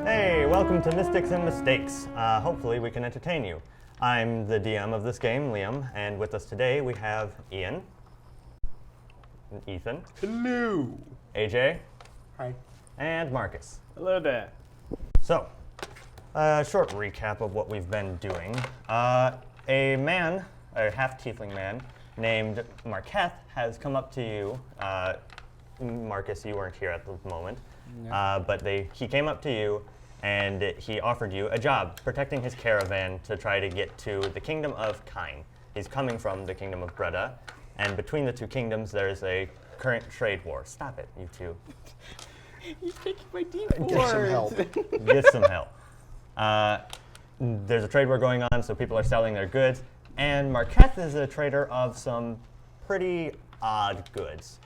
Hey, welcome to Mystics and Mistakes. Hopefully we can entertain you. I'm the DM of this game, Liam, and with us today we have Ian, Ethan, Hello. AJ, Hi. and Marcus. A little bit. So, a short recap of what we've been doing. A half-tiefling man named Marketh has come up to you. Marcus, you weren't here at the moment, but he came up to you and he offered you a job protecting his caravan to try to get to the kingdom of Kine. He's coming from the kingdom of Breda, and between the two kingdoms there's a current trade war. Stop it, you two. He's taking my deep Get some help. Get some help. There's a trade war going on, so people are selling their goods, and Marketh is a trader of some pretty odd goods.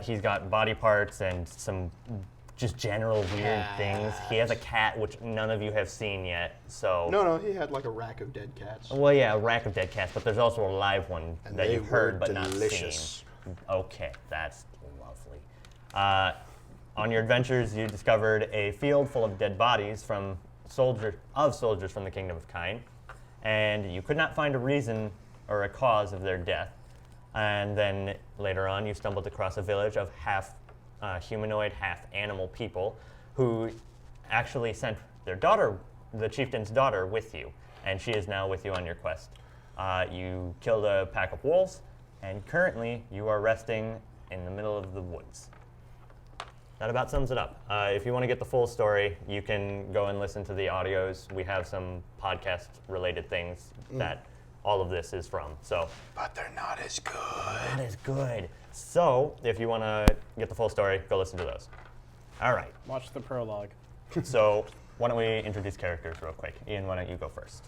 He's got body parts and some just general weird things. He has a cat, which none of you have seen yet, so... No, he had like a rack of dead cats. Well, yeah, a rack of dead cats, but there's also a live one And that they you've heard were but not delicious. seen. Okay, that's lovely. On your adventures, you discovered a field full of dead bodies from soldiers from the Kingdom of Kine, and you could not find a reason or a cause of their death. And then later on, you stumbled across a village of half humanoid, half animal people who actually sent their daughter, the chieftain's daughter, with you, and she is now with you on your quest. You killed a pack of wolves, and currently you are resting in the middle of the woods. That about sums it up. If you want to get the full story, you can go and listen to the audios. We have some podcast-related things that all of this is from. So, But they're not as good. that is good. So, if you want to get the full story, go listen to those. All right. Watch the prologue. So, why don't we introduce characters real quick? Ian, why don't you go first?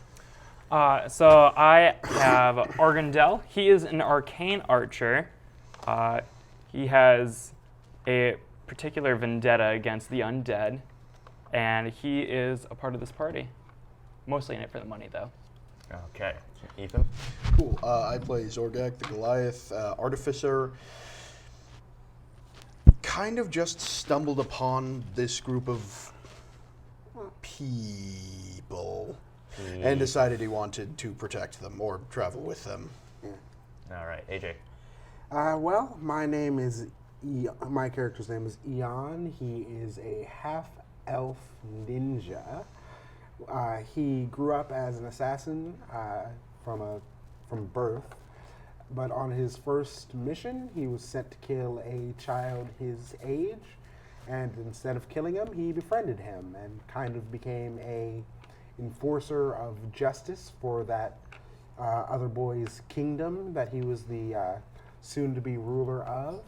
So I have Argundel. He is an arcane archer. He has a particular vendetta against the undead, and he is a part of this party. Mostly in it for the money, though. Okay. Ethan? Cool. I play Zorgak, the Goliath artificer. Kind of just stumbled upon this group of people and decided he wanted to protect them or travel with them. All right. AJ? Well, my character's name is Eon. He is a half-elf ninja. He grew up as an assassin from birth, but on his first mission, he was sent to kill a child his age, and instead of killing him, he befriended him and kind of became a enforcer of justice for that other boy's kingdom that he was the soon-to-be ruler of.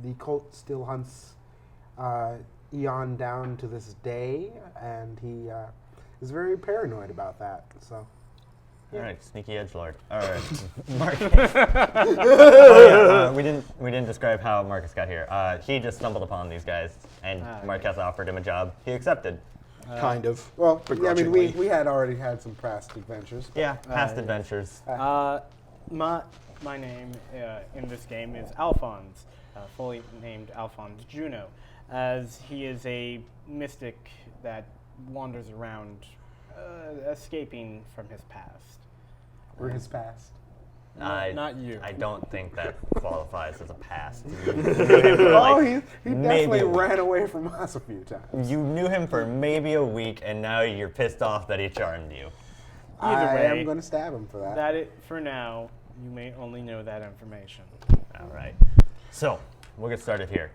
The cult still hunts Eon down to this day, and he is very paranoid about that. So, All right, sneaky edgelord. All right, Marcus. Oh, yeah, we didn't describe how Marcus got here. He just stumbled upon these guys, and Marcus offered him a job. He accepted. Kind of. well, I mean, begrudgingly. we had already had some past adventures. Yeah, past adventures. My name in this game is Alphonse, fully named Alphonse Juno, as he is a mystic that wanders around, escaping from his past. Or his past. Not you. I don't think that qualifies as a past. Oh, he maybe definitely a week. ran away from us a few times. You knew him for maybe a week, and now you're pissed off that he charmed you. Either I way, am going to stab him for that. For now, you may only know that information. All right. So, we'll get started here.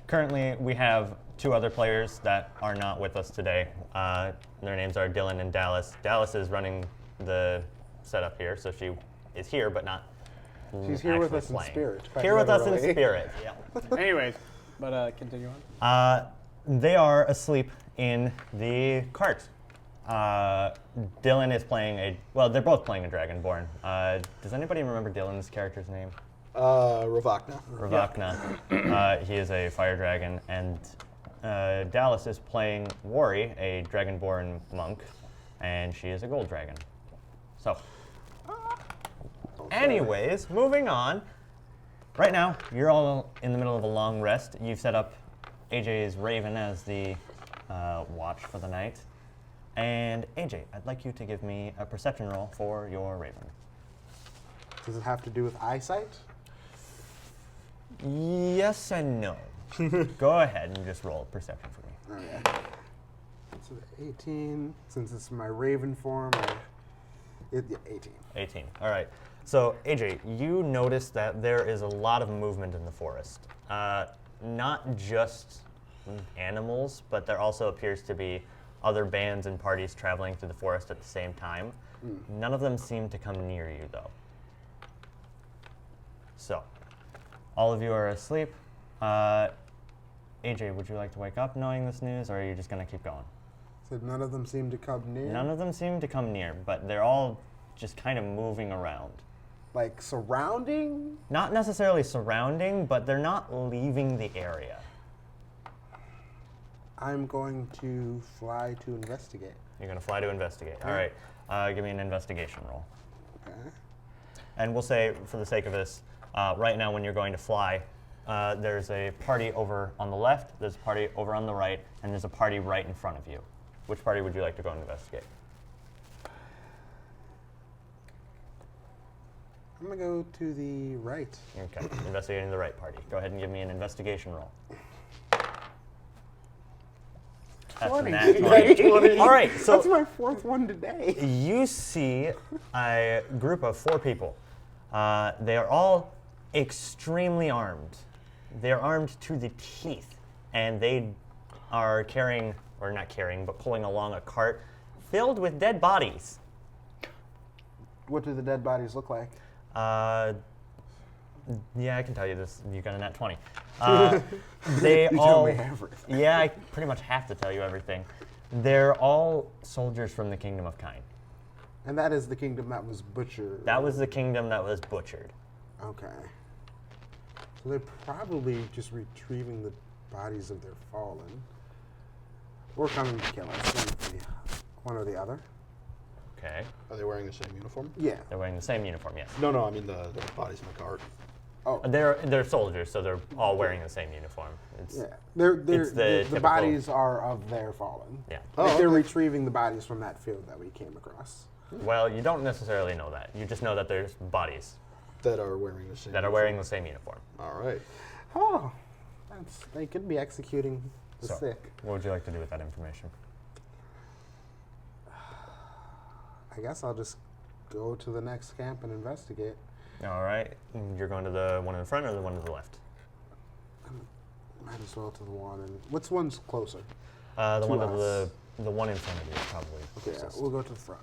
Currently, we have two other players that are not with us today. Their names are Dylan and Dallas. Dallas is running the setup here, so she is here, but not She's here with actually us playing. in spirit. quite Here with us in literally. spirit, yeah. Anyways, but continue on. They are asleep in the cart. Dylan is playing they're both playing a Dragonborn. Does anybody remember Dylan's character's name? Ravakna. Ravakna. He is a fire dragon, and Dallas is playing Wari, a Dragonborn monk, and she is a gold dragon. So, anyways, moving on. Right now, you're all in the middle of a long rest. You've set up AJ's Raven as the watch for the night. And AJ, I'd like you to give me a perception roll for your raven. Does it have to do with eyesight? Yes and no. Go ahead and just roll a perception for me. Okay. So the 18, since it's my raven form, yeah, 18. 18. All right. So, AJ, you notice that there is a lot of movement in the forest. Not just animals, but there also appears to be other bands and parties traveling through the forest at the same time. None of them seem to come near you, though. So, all of you are asleep. AJ, would you like to wake up knowing this news, or are you just going to keep going? So none of them seem to come near? None of them seem to come near, but they're all just kind of moving around. Like surrounding? Not necessarily surrounding, but they're not leaving the area. I'm going to fly to investigate. You're going to fly to investigate. All right. Give me an investigation roll. Okay. And we'll say, for the sake of this, right now when you're going to fly, there's a party over on the left, there's a party over on the right, and there's a party right in front of you. Which party would you like to go and investigate? I'm going to go to the right. Okay, investigating the right party. Go ahead and give me an investigation roll. That's 20. nat 20. All right, so That's my fourth one today. you see a group of 4 people. They are all extremely armed. They're armed to the teeth, and they are carrying, or not carrying, but pulling along a cart filled with dead bodies. What do the dead bodies look like? Yeah, I can tell you this. You got a nat 20. They You all. tell me everything. Yeah, I pretty much have to tell you everything. They're all soldiers from the Kingdom of Kine. And that is the kingdom that was butchered. That was the kingdom that was butchered. Okay. So they're probably just retrieving the bodies of their fallen. Or coming to kill us. One or the other. Okay. Are they wearing the same uniform? Yeah. They're wearing the same uniform, yes. No, I mean the bodies in the cart. Oh. They're soldiers, so they're all wearing the same uniform. It's, Yeah. It's the the typical- bodies are of their fallen. Yeah. Like they're okay. retrieving the bodies from that field that we came across. Well, you don't necessarily know that. You just know that there's bodies That are wearing the same. that are wearing the same uniform. All right. Oh. They could be executing the So, sick. what would you like to do with that information? I guess I'll just go to the next camp and investigate. All right. You're going to the one in the front or the one to the left? Might as well to the one. And which one's closer? The To one to us. the one in front of you is probably Okay, yeah, closest. we'll go to the front.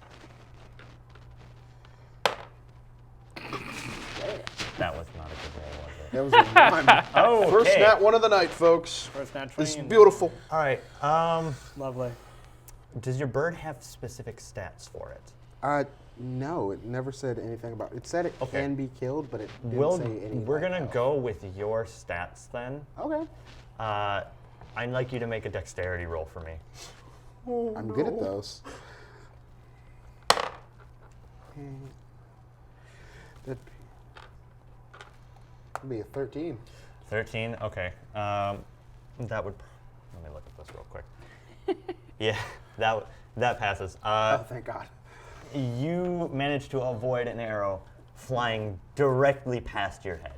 That was not a good roll, was it? That was a one. Oh, First nat one of the night, folks. First nat 20. This is and- beautiful. All right. Lovely. Does your bird have specific stats for it? No, it never said anything about. It said it Okay. can be killed, but it didn't say anything. We're gonna go with your stats then. Okay. I'd like you to make a dexterity roll for me. I'm good at those. That'd be a 13. 13. Okay. That would. Let me look at this real quick. Yeah, that passes. Oh, thank God. You managed to avoid an arrow flying directly past your head.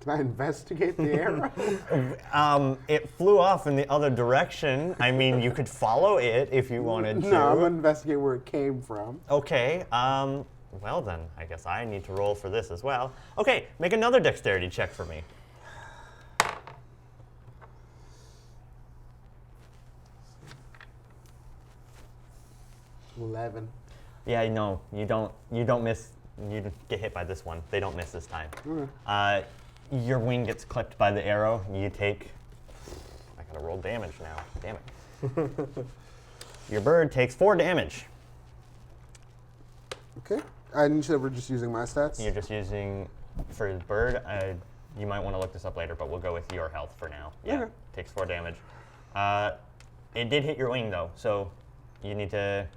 Can I investigate the arrow? It flew off in the other direction. I mean, you could follow it if you wanted to. No, I'm gonna investigate where it came from. Okay. Well then, I guess I need to roll for this as well. Okay, make another dexterity check for me. 11. Yeah, no, you don't miss. You get hit by this one. They don't miss this time. Your wing gets clipped by the arrow. You take. I gotta roll damage now. Damn it. Your bird takes 4 damage. Okay. And you said we're just using my stats? You're just using for the bird. You might want to look this up later, but we'll go with your health for now. Yeah, Okay. takes 4 damage. It did hit your wing though, so you need to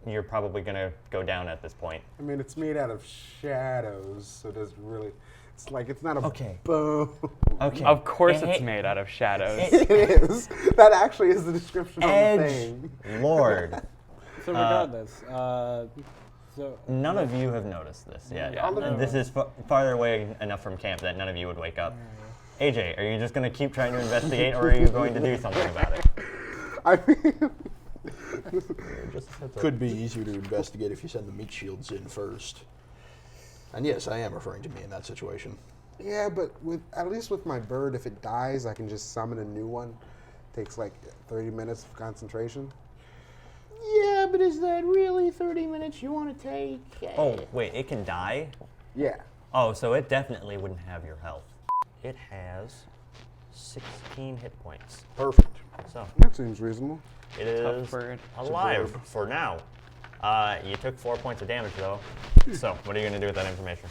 you're probably going to go down at this point. I mean, it's made out of shadows, so it doesn't really. It's like it's not a Okay. bow. Okay. Of course Hey, it's made out of shadows. It is. That actually is the description of the Edge thing. Lord. So regardless, so None of you have noticed this yet. Yeah. And this is farther away enough from camp that none of you would wake up. AJ, are you just going to keep trying to investigate, or are you going to do something about it? I mean, Could be easier to investigate if you send the meat shields in first. And yes, I am referring to me in that situation. yeah, but at least with my bird, if it dies, I can just summon a new one. Takes like 30 minutes of concentration. Yeah, but is that really 30 minutes you want to take? Oh, wait, it can die? Yeah. Oh, so it definitely wouldn't have your health. It has 16 hit points. Perfect. So That seems reasonable. it is bird. alive for now. You took 4 points of damage, though. So what are you going to do with that information?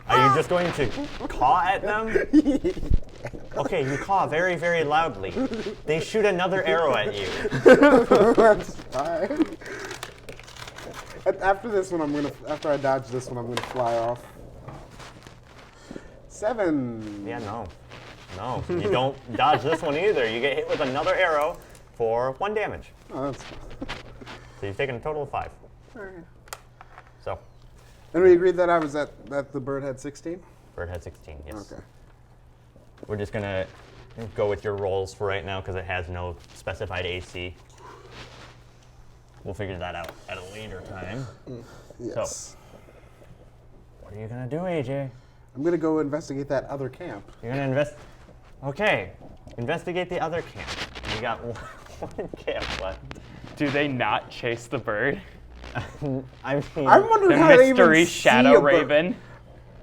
Are you just going to caw at them? Okay, you caw very, very loudly. They shoot another arrow at you. That's fine. After this one, after I dodge this one, I'm gonna fly off. 7. Yeah, no. No, you don't dodge this one either. You get hit with another arrow for 1 damage. Oh, that's fine. So you've taken a total of 5. So, And we agreed that I was that the bird had 16. bird had 16, yes. Okay. We're just going to go with your rolls for right now because it has no specified AC. We'll figure that out at a later time. Yes. What are you going to do, AJ? I'm gonna go investigate that other camp. You're going to Okay, investigate the other camp. You got one camp left. Do they not chase the bird? I mean, I'm wondering The how they mystery even shadow see a bird. raven.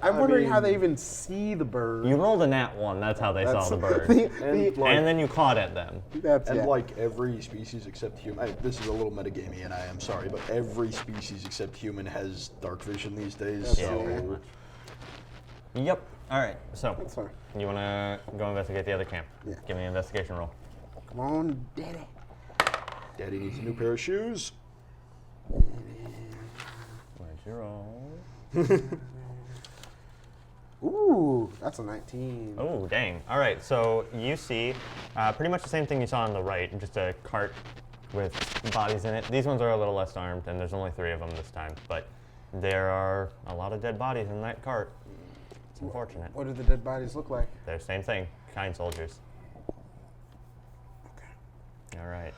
I'm wondering how mean- they even see the bird. you rolled a nat 1. That's how they saw the bird. And, like, And then you caught at them. That's and yeah. like every species except human, this is a little metagamey and I am sorry, but every species except human has dark vision these days. Yeah, pretty So much. Yep. All right. So That's fine. you want to go investigate the other camp? Yeah. Give me an investigation roll. Come on, daddy. Daddy needs a new pair of shoes. Where's your roll? Ooh, that's a 19. Oh, dang. All right. So you see pretty much the same thing you saw on the right, just a cart with bodies in it. These ones are a little less armed, and there's only 3 of them this time. But there are a lot of dead bodies in that cart. It's unfortunate. What do the dead bodies look like? They're the same thing. Kind soldiers. All right.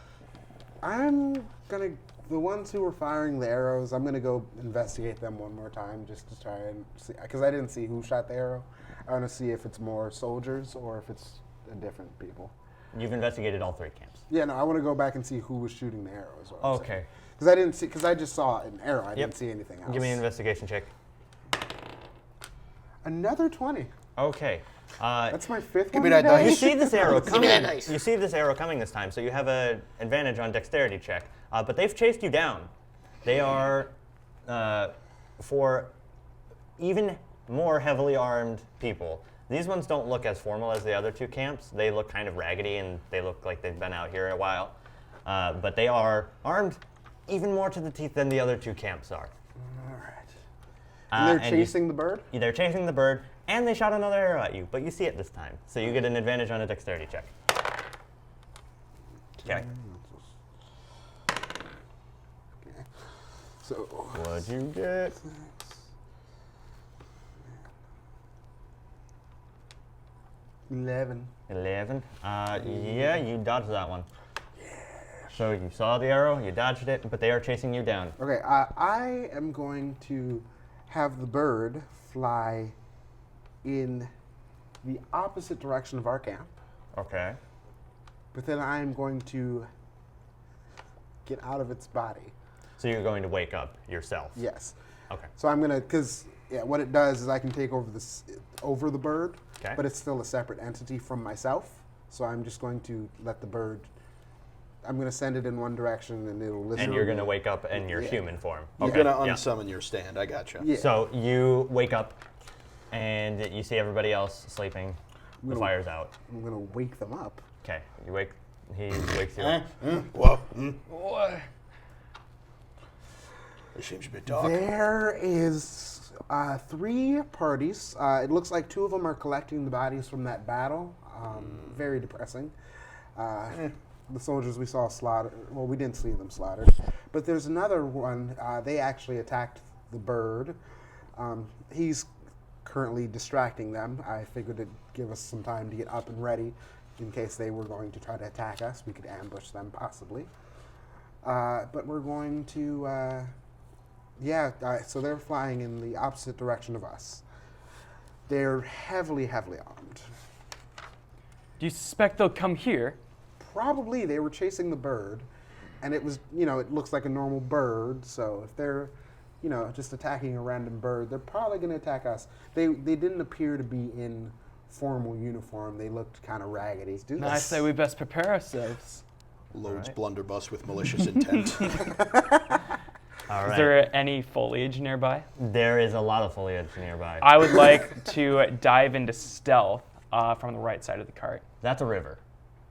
I'm gonna the ones who were firing the arrows. I'm gonna go investigate them one more time just to try and see, because I didn't see who shot the arrow. I want to see if it's more soldiers or if it's different people. You've investigated all 3 camps. Yeah, no, I want to go back and see who was shooting the arrow as well. Okay. Because I didn't see, because I just saw an arrow. I Yep. didn't see anything else. Give me an investigation check. Another 20. Okay. That's my 5th Give one me that today. You dice. see this arrow Give me coming. that dice. You see this arrow coming this time, so you have an advantage on dexterity check. But they've chased you down. They are for even more heavily armed people. These ones don't look as formal as the other 2 camps. They look kind of raggedy and they look like they've been out here a while. But they are armed even more to the teeth than the other 2 camps are. All right. And they're and you- chasing the bird? They're chasing the bird, and they shot another arrow at you, but you see it this time. So you get an advantage on a dexterity check. Okay. So, What'd you get? 11. 11. Yeah, you dodged that one. So you saw the arrow, you dodged it, but they are chasing you down. Okay, I am going to have the bird fly in the opposite direction of our camp, Okay. but then I am going to get out of its body. So you're going to wake up yourself. Yes. Okay. So I'm gonna, because what it does is I can take over the bird, Okay. but it's still a separate entity from myself. So I'm just going to let the bird. I'm gonna send it in one direction, and it'll listen. And you're going to wake up in your Yeah. human form. You're Okay. gonna yeah. unsummon your stand. I gotcha. Yeah. So you wake up, and you see everybody else sleeping. The gonna- fire's out. I'm gonna wake them up. Okay. You wake He wakes you up. Well, it seems a bit dark. There is 3 parties. It looks like 2 of them are collecting the bodies from that battle. Very depressing. The soldiers we saw slaughtered, well, we didn't see them slaughtered. But there's another one, they actually attacked the bird. He's currently distracting them. I figured it'd give us some time to get up and ready in case they were going to try to attack us. We could ambush them, possibly. But we're going to, so they're flying in the opposite direction of us. They're heavily, heavily armed. Do you suspect they'll come here? Probably. They were chasing the bird, and it was, it looks like a normal bird, so if they're, just attacking a random bird, they're probably going to attack us. They didn't appear to be in formal uniform. They looked kind of raggedy. I say we best prepare ourselves. Loads blunderbuss with malicious intent. All right. Is there any foliage nearby? There is a lot of foliage nearby. I would like to dive into stealth from the right side of the cart. That's a river.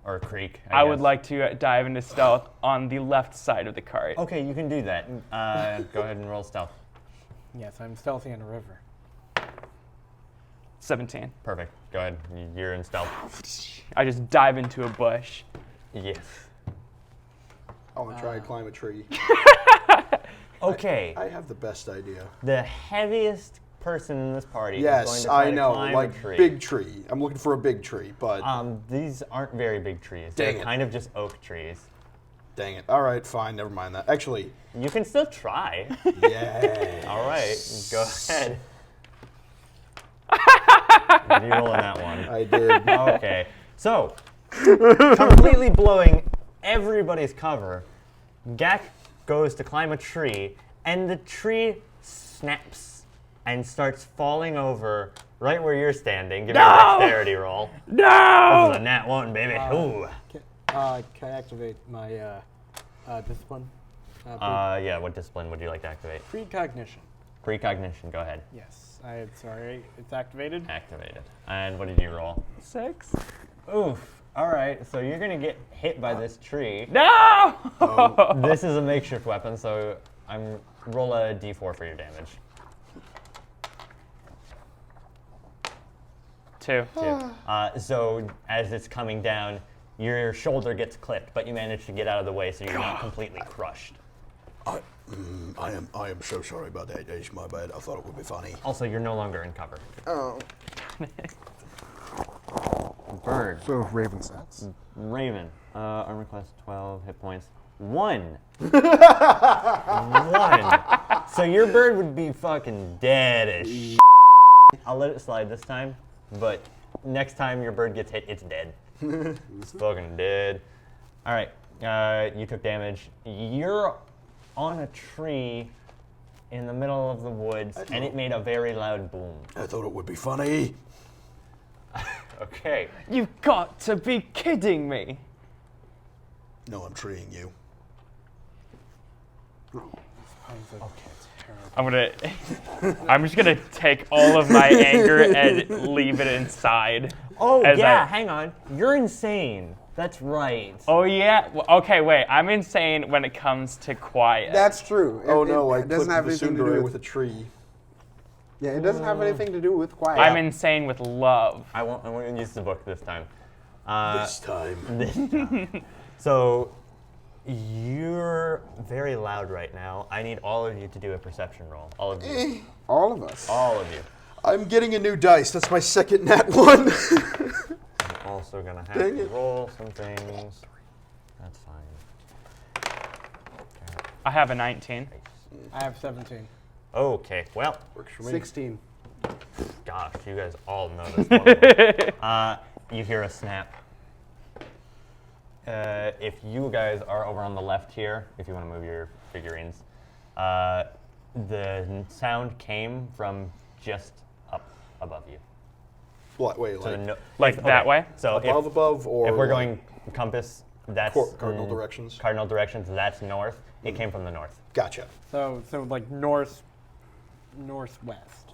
Or a creek, I would guess. like to dive into stealth on the left side of the cart. Okay, you can do that. Go ahead and roll stealth. Yes, I'm stealthy in a river. 17. Perfect. Go ahead. You're in stealth. I just dive into a bush. Yes. I want to try and climb a tree. Okay. I have the best idea. The heaviest person in this party is going Yes, to try I to know. climb Like a tree. big tree. I'm looking for a big tree, but These aren't very big trees. Dang They're it. kind of just oak trees. dang it. All right, fine. Never mind that. Actually, You can still try. yeah. All right, go ahead. Did you roll in that one? I did. Okay. So, completely blowing everybody's cover, Gak goes to climb a tree, and the tree snaps and starts falling over right where you're standing. Give me a dexterity roll. No! This is a nat 1, baby. Ooh. Can I activate my discipline? Yeah, what discipline would you like to activate? Precognition. Precognition, go ahead. Yes, sorry, it's activated. Activated. And what did you roll? 6. Oof. All right, so you're going to get hit by this tree. No! This is a makeshift weapon, so roll a d4 for your damage. 2. So as it's coming down, your shoulder gets clipped, but you manage to get out of the way, so you're not completely crushed. I am so sorry about that. It's my bad. I thought it would be funny. Also, you're no longer in cover. Oh. Bird. So Raven stats. Raven. Armor class 12, hit points 1. 1. So your bird would be fucking dead as shit. I'll let it slide this time, but next time your bird gets hit, it's dead. It's fucking dead. All right, you took damage. You're on a tree in the middle of the woods, and it made a very loud boom. I thought it would be funny. Okay. You've got to be kidding me. No, I'm treeing you. I'm just gonna take all of my anger and leave it inside. Oh, as yeah, I- hang on. You're insane. That's right. Oh yeah. Well, okay, wait. I'm insane when it comes to quiet. That's true. Oh no, I it doesn't clipped have the anything to do tsundere with with a tree. Yeah, it doesn't have anything to do with quiet. I'm insane with love. I won't use the book this time. This time. This time. So, you're very loud right now. I need all of you to do a perception roll. All of you. All of us. All of you. I'm getting a new dice. That's my second nat 1. I'm also going to have Dang to it. roll some things. That's fine. I have a 19. I have 17. Okay, well, Works for me. 16. gosh, you guys all know this one. You hear a snap. If you guys are over on the left here, if you want to move your figurines, the sound came from just up above you. What? Wait, So like Like that way? So above, or if we're like going compass, that's cardinal directions? Cardinal directions. That's north. It came from the north. Gotcha. So like northwest.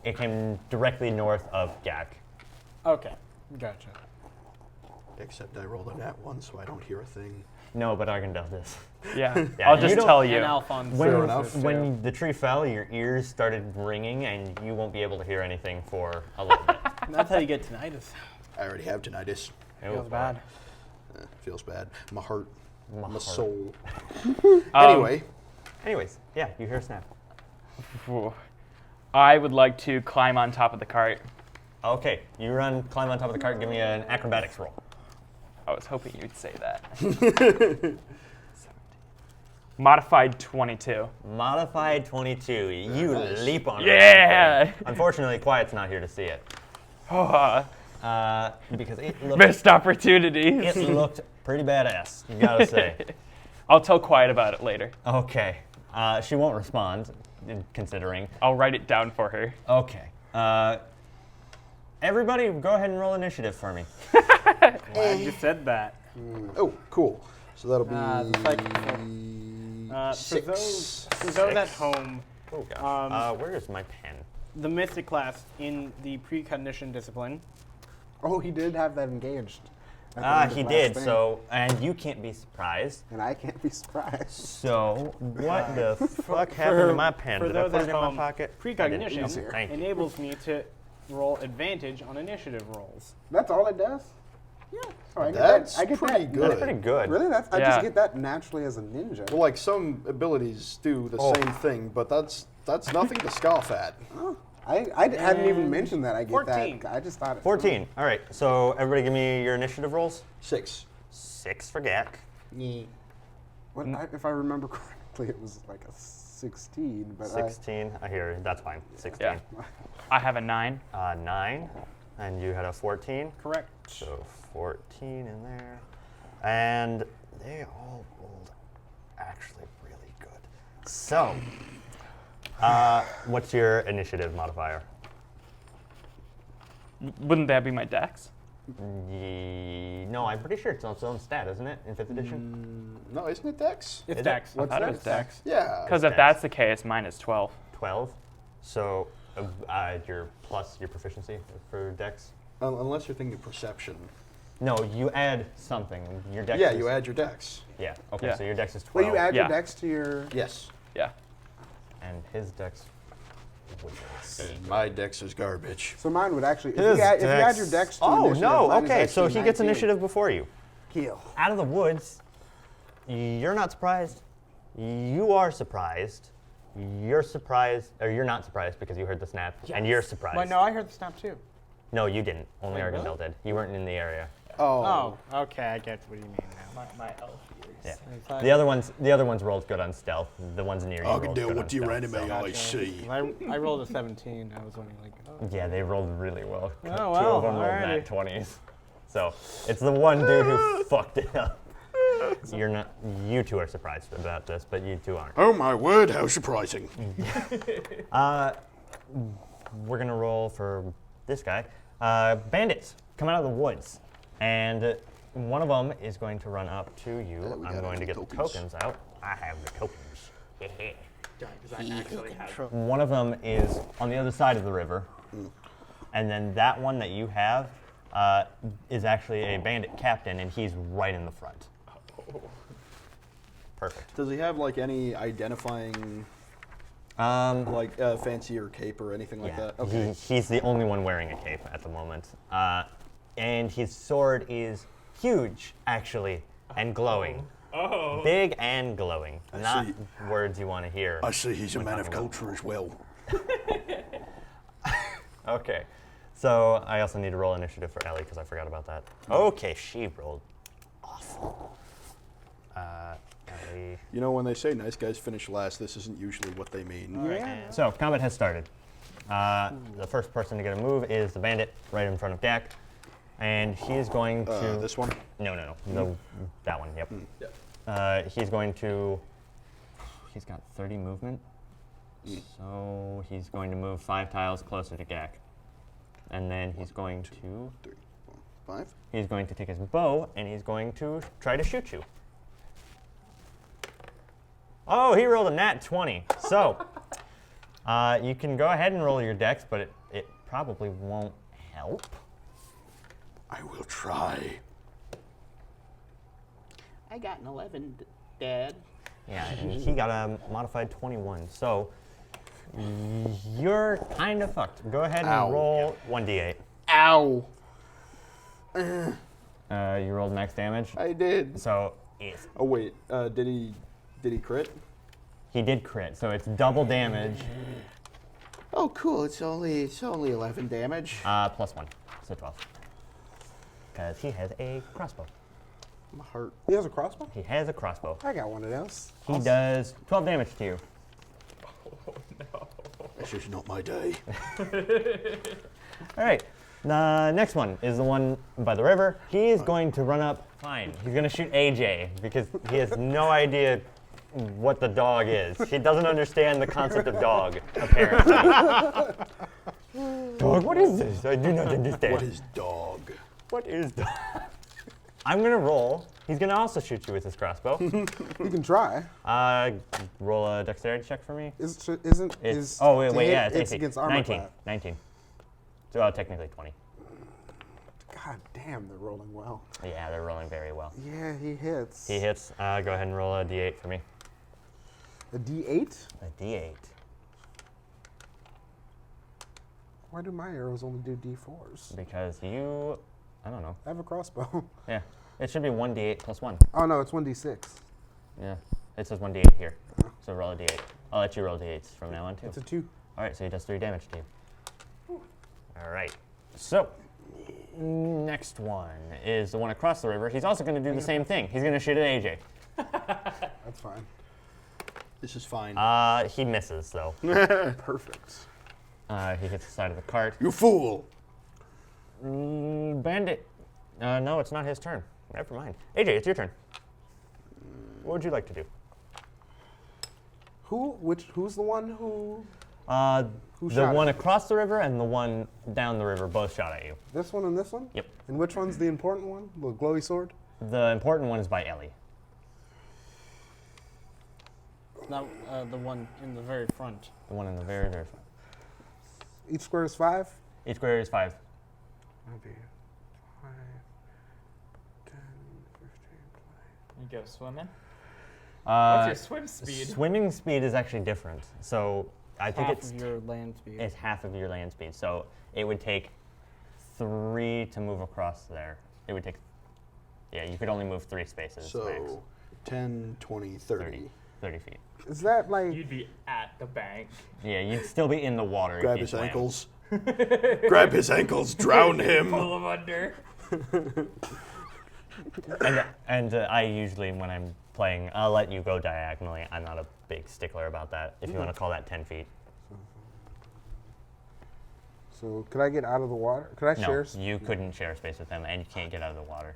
It came directly north of Gak. Okay, gotcha. Except I rolled a nat 1, so I don't hear a thing. No, but Argandel does. Yeah, Yeah, I'll you just don't- tell you. And Alphonse. When, Fair enough. when the tree fell, your ears started ringing, and you won't be able to hear anything for a little bit. That's how you get tinnitus. I already have tinnitus. Feels bad. Feels bad. My heart, My my heart. soul. Um, Anyway, Anyways, yeah, you hear a snap. Phew. I would like to climb on top of the cart. Okay, you climb on top of the cart, and give me an acrobatics roll. I was hoping you'd say that. Modified 22. Modified 22. You Nice. leap on it. Yeah! Unfortunately, Quiet's not here to see it. Oh, Because it looked, missed opportunities. it looked pretty badass, you gotta say. I'll tell Quiet about it later. Okay. She won't respond, considering. I'll write it down for her. Okay. Everybody, go ahead and roll initiative for me. Glad you said that. oh, cool. So that'll be the psychic for 6. those at home, Oh, gosh. Um, Where is my pen? the Mystic class in the precognition discipline. Oh, he did have that engaged. at the end of He last did, thing. so, and you can't be surprised. And I can't be surprised. So, what the fuck happened to my pen? For Did I those put at it in my home, pocket? precognition I didn't. Thank you. enables me to roll advantage on initiative rolls. That's all it does? Yeah. Oh, I get That's that. I get pretty that. good. That's pretty good. Really? I Yeah. just get that naturally as a ninja. Well, like some abilities do the Oh. same thing, but that's nothing to scoff at. I hadn't even mentioned that. I get 14. that. I just thought it. 14. All right, so everybody give me your initiative rolls. 6. 6 for Gak. If I remember correctly, it was like a 16. But 16. I hear you. That's fine. 16. Yeah. I have a 9. 9. And you had a 14. Correct. So 14 in there. And they all rolled actually really good. So, what's your initiative modifier? Wouldn't that be my dex? No, I'm pretty sure it's on its own stat, isn't it, in 5th edition? No, isn't it Dex? It's Is it? Dex. I thought it was dex. Yeah. Because if Dex. that's the case, mine is 12. 12. So, your plus your proficiency for Dex? Unless you're thinking perception. No, you add something. Your Dex Yeah, is, you add your Dex. Yeah, okay, Yeah. so your Dex is 12. Well, you add Yeah. your dex to your. Yes. Yeah. And his Dex was And my Dex is garbage. So mine would actually. If His you add your dex to Oh, initiative, no, mine is okay, so actually he gets 19. initiative before you. Kill. Out of the woods, you're not surprised. You are surprised. You're surprised, or you're not surprised because you heard the snap, and you're surprised. Well, no, I heard the snap too. No, you didn't. Only Wait, Argandel really? did. You weren't in the area. Oh, okay, I get what you mean now. My elf ears. Yeah. The other ones rolled good on stealth. The ones near you rolled good on stealth, so- I see. I rolled a 17. I was wondering, like, oh. Yeah, they rolled really well. Oh, Two well, of them rolled alrighty. nat 20s. So it's the one dude who fucked it up. You're not. You two are surprised about this, but you two aren't. Oh my word, how surprising. We're gonna roll for this guy. Bandits come out of the woods, and one of them is going to run up to you. we I'm got going to any get the tokens? tokens out. I have the tokens. Because I actually have. One of them is on the other side of the river, and then that one that you have is actually a bandit captain, and he's right in the front. Perfect. Does he have like any identifying like fancier cape or anything like Yeah, that? Okay. he's the only one wearing a cape at the moment, and his sword is huge, actually, and glowing. Oh. Big and glowing. Not see. words you want to hear. I see he's a when man of talking about- culture as well. Okay, so I also need to roll initiative for Ellie because I forgot about that. Okay, she rolled awful. Ellie. You know, when they say nice guys finish last, this isn't usually what they mean. Yeah. So combat has started. The first person to get a move is the bandit right in front of Dak, and he's going to. This one? No. That one. Yep. Yep. He's going to. He's got 30 movement, so he's going to move 5 tiles closer to Gak, and then he's going to. 3, 4, 5. He's going to take his bow and he's going to try to shoot you. Oh, he rolled a nat 20. So, you can go ahead and roll your dex, but it probably won't help. I will try. I got an 11, Dad. Yeah, and he got a modified 21. So you're kind of fucked. Go ahead and Ow. roll 1d8. Ow! You rolled max damage. I did. So it's, Oh wait, did he crit? he did crit, so it's double damage Oh, cool. It's only 11 damage. plus 1, so 12. Because he has a crossbow. My heart. He has a crossbow? He has a crossbow. I got one of those. He does 12 damage to you. That's just not my day. All right. The next one is the one by the river. He is going to run up. Fine. He's going to shoot AJ because he has no idea what the dog is. He doesn't understand the concept of dog, apparently. Dog, what is this? I do not understand. What is dog? What is dog? I'm going to roll. He's going to also shoot you with his crossbow. You can try. Roll a dexterity check for me. Isn't It's, is oh, wait, to wait, hit, yeah, it's AC. against armor 19. class. 19. So technically 20. God damn, they're rolling well. Yeah, they're rolling very well. Yeah, he hits. He hits. Go ahead and roll a d8 for me. A D8? A d8. Why do my arrows only do D4s? Because you, I don't know. I have a crossbow. Yeah, it should be 1d8 plus 1. Oh no, it's 1D6. Yeah, it says 1d8 here. So roll a d8. I'll let you roll d8s from now on too. It's a 2. All right, so he does 3 damage to you. All right. So next one is the one across the river. He's also going to do the same thing. He's going to shoot at AJ. That's fine. This is fine. He misses though. Perfect. He hits the side of the cart. You fool! Bandit. No, it's not his turn. Never mind. AJ, it's your turn. What would you like to do? Who's the one who? Who The shot one at across the river and the one down the river both shot at you. This one and this one? Yep. And which one's the important one? The glowy sword? The important one is by Ellie. Not the one in the very front. The one in the very, very front. Each square is 5? Each square is 5. Okay. 5, 10, 15, 20. You go swimming. What's your swim speed? Swimming speed is actually different. So I think Half it's of your land speed. it's half of your land speed. So it would take 3 to move across there. It would take, yeah, you could only move 3 spaces max. So 10, 20, 30. 30 feet. Is that like You'd be at the bank. Yeah, you'd still be in the water. Grab if you his swam. ankles. Grab his ankles. Drown him. Full of under. And I usually, when I'm playing, I'll let you go diagonally. I'm not a big stickler about that. If you want to call that 10 feet. so could I get out of the water? Could I No, share? you couldn't share space with them, and you can't get out of the water.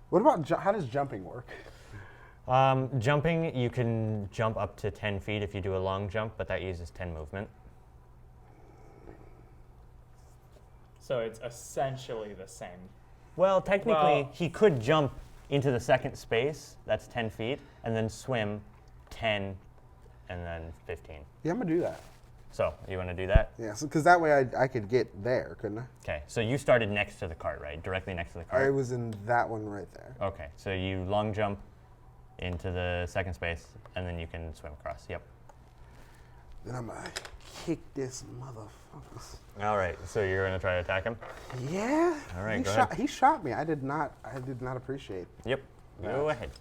What about how does jumping work? Jumping, you can jump up to 10 feet if you do a long jump, but that uses 10 movement. So it's essentially the same. Well, technically, Well- he could jump into the second space, that's 10 feet, and then swim 10 and then 15. Yeah, I'm gonna do that. So, you want to do that? Yeah, so because that way I could get there, couldn't I? Okay, so you started next to the cart, right? Directly next to the cart? I was in that one right there. Okay, so you long jump into the second space, and then you can swim across. Yep. Then I'm gonna kick this motherfucker. All right, so you're gonna try to attack him. Yeah. All right, he go shot, ahead. He shot me. I did not appreciate. Yep. Go ahead.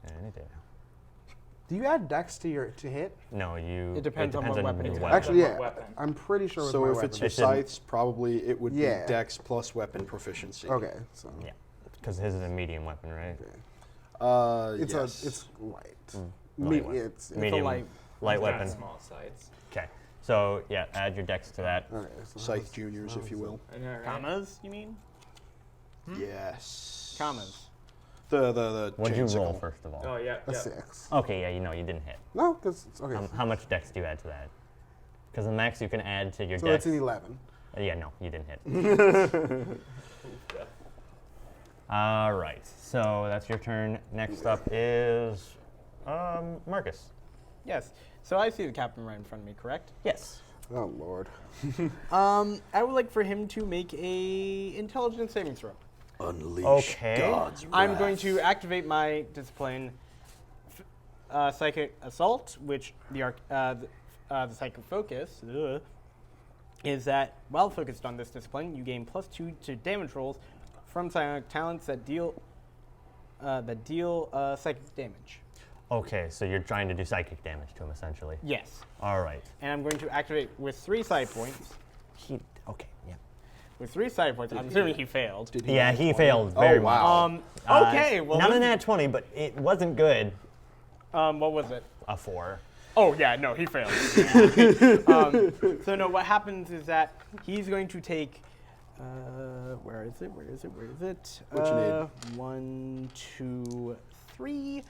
And it did. Do you add dex to hit? No, you. It depends on what weapon your it's weapon. Actually, What yeah. weapon? I'm pretty sure. So with if my it's your It shouldn't- scythes, probably it would Yeah. be dex plus weapon proficiency. Okay, so Yeah, because his is a medium weapon, right? it's Yes. it's light. Light weapon. It's Medium, light- light Got weapon. Small sides. Okay, so yeah, add your dex to that. okay. So Scythe juniors, if you will. I know, right? Commas, you mean? Yes. Commas. The What'd you chain roll sickle. first of all? Oh, yeah. a yeah. 6. Okay, yeah, you didn't hit. No, because okay. How much dex do you add to that? Because the max you can add to your So dex. it's an 11. Yeah, no, you didn't hit. All right, so that's your turn. Next up is Marcus. Yes. So I see the captain right in front of me, correct? Yes. Oh Lord. I would like for him to make a intelligence saving throw. Unleash Okay. God's I'm wrath. going to activate my discipline, psychic assault, which the psychic focus is that while focused on this discipline, you gain +2 to damage rolls from psionic talents that deal psychic damage. Okay, so you're trying to do psychic damage to him, essentially. Yes. All right. And I'm going to activate with 3 side points. Okay, yeah. With 3 side points, I'm assuming he failed. Did Yeah, not he 20? failed very much. wow. Okay, well, Not a nat 20, but it wasn't good. what was it? A 4. Oh, yeah, no, he failed. So, no, what happens is that he's going to take, where is it? What you need? 1, 2, 3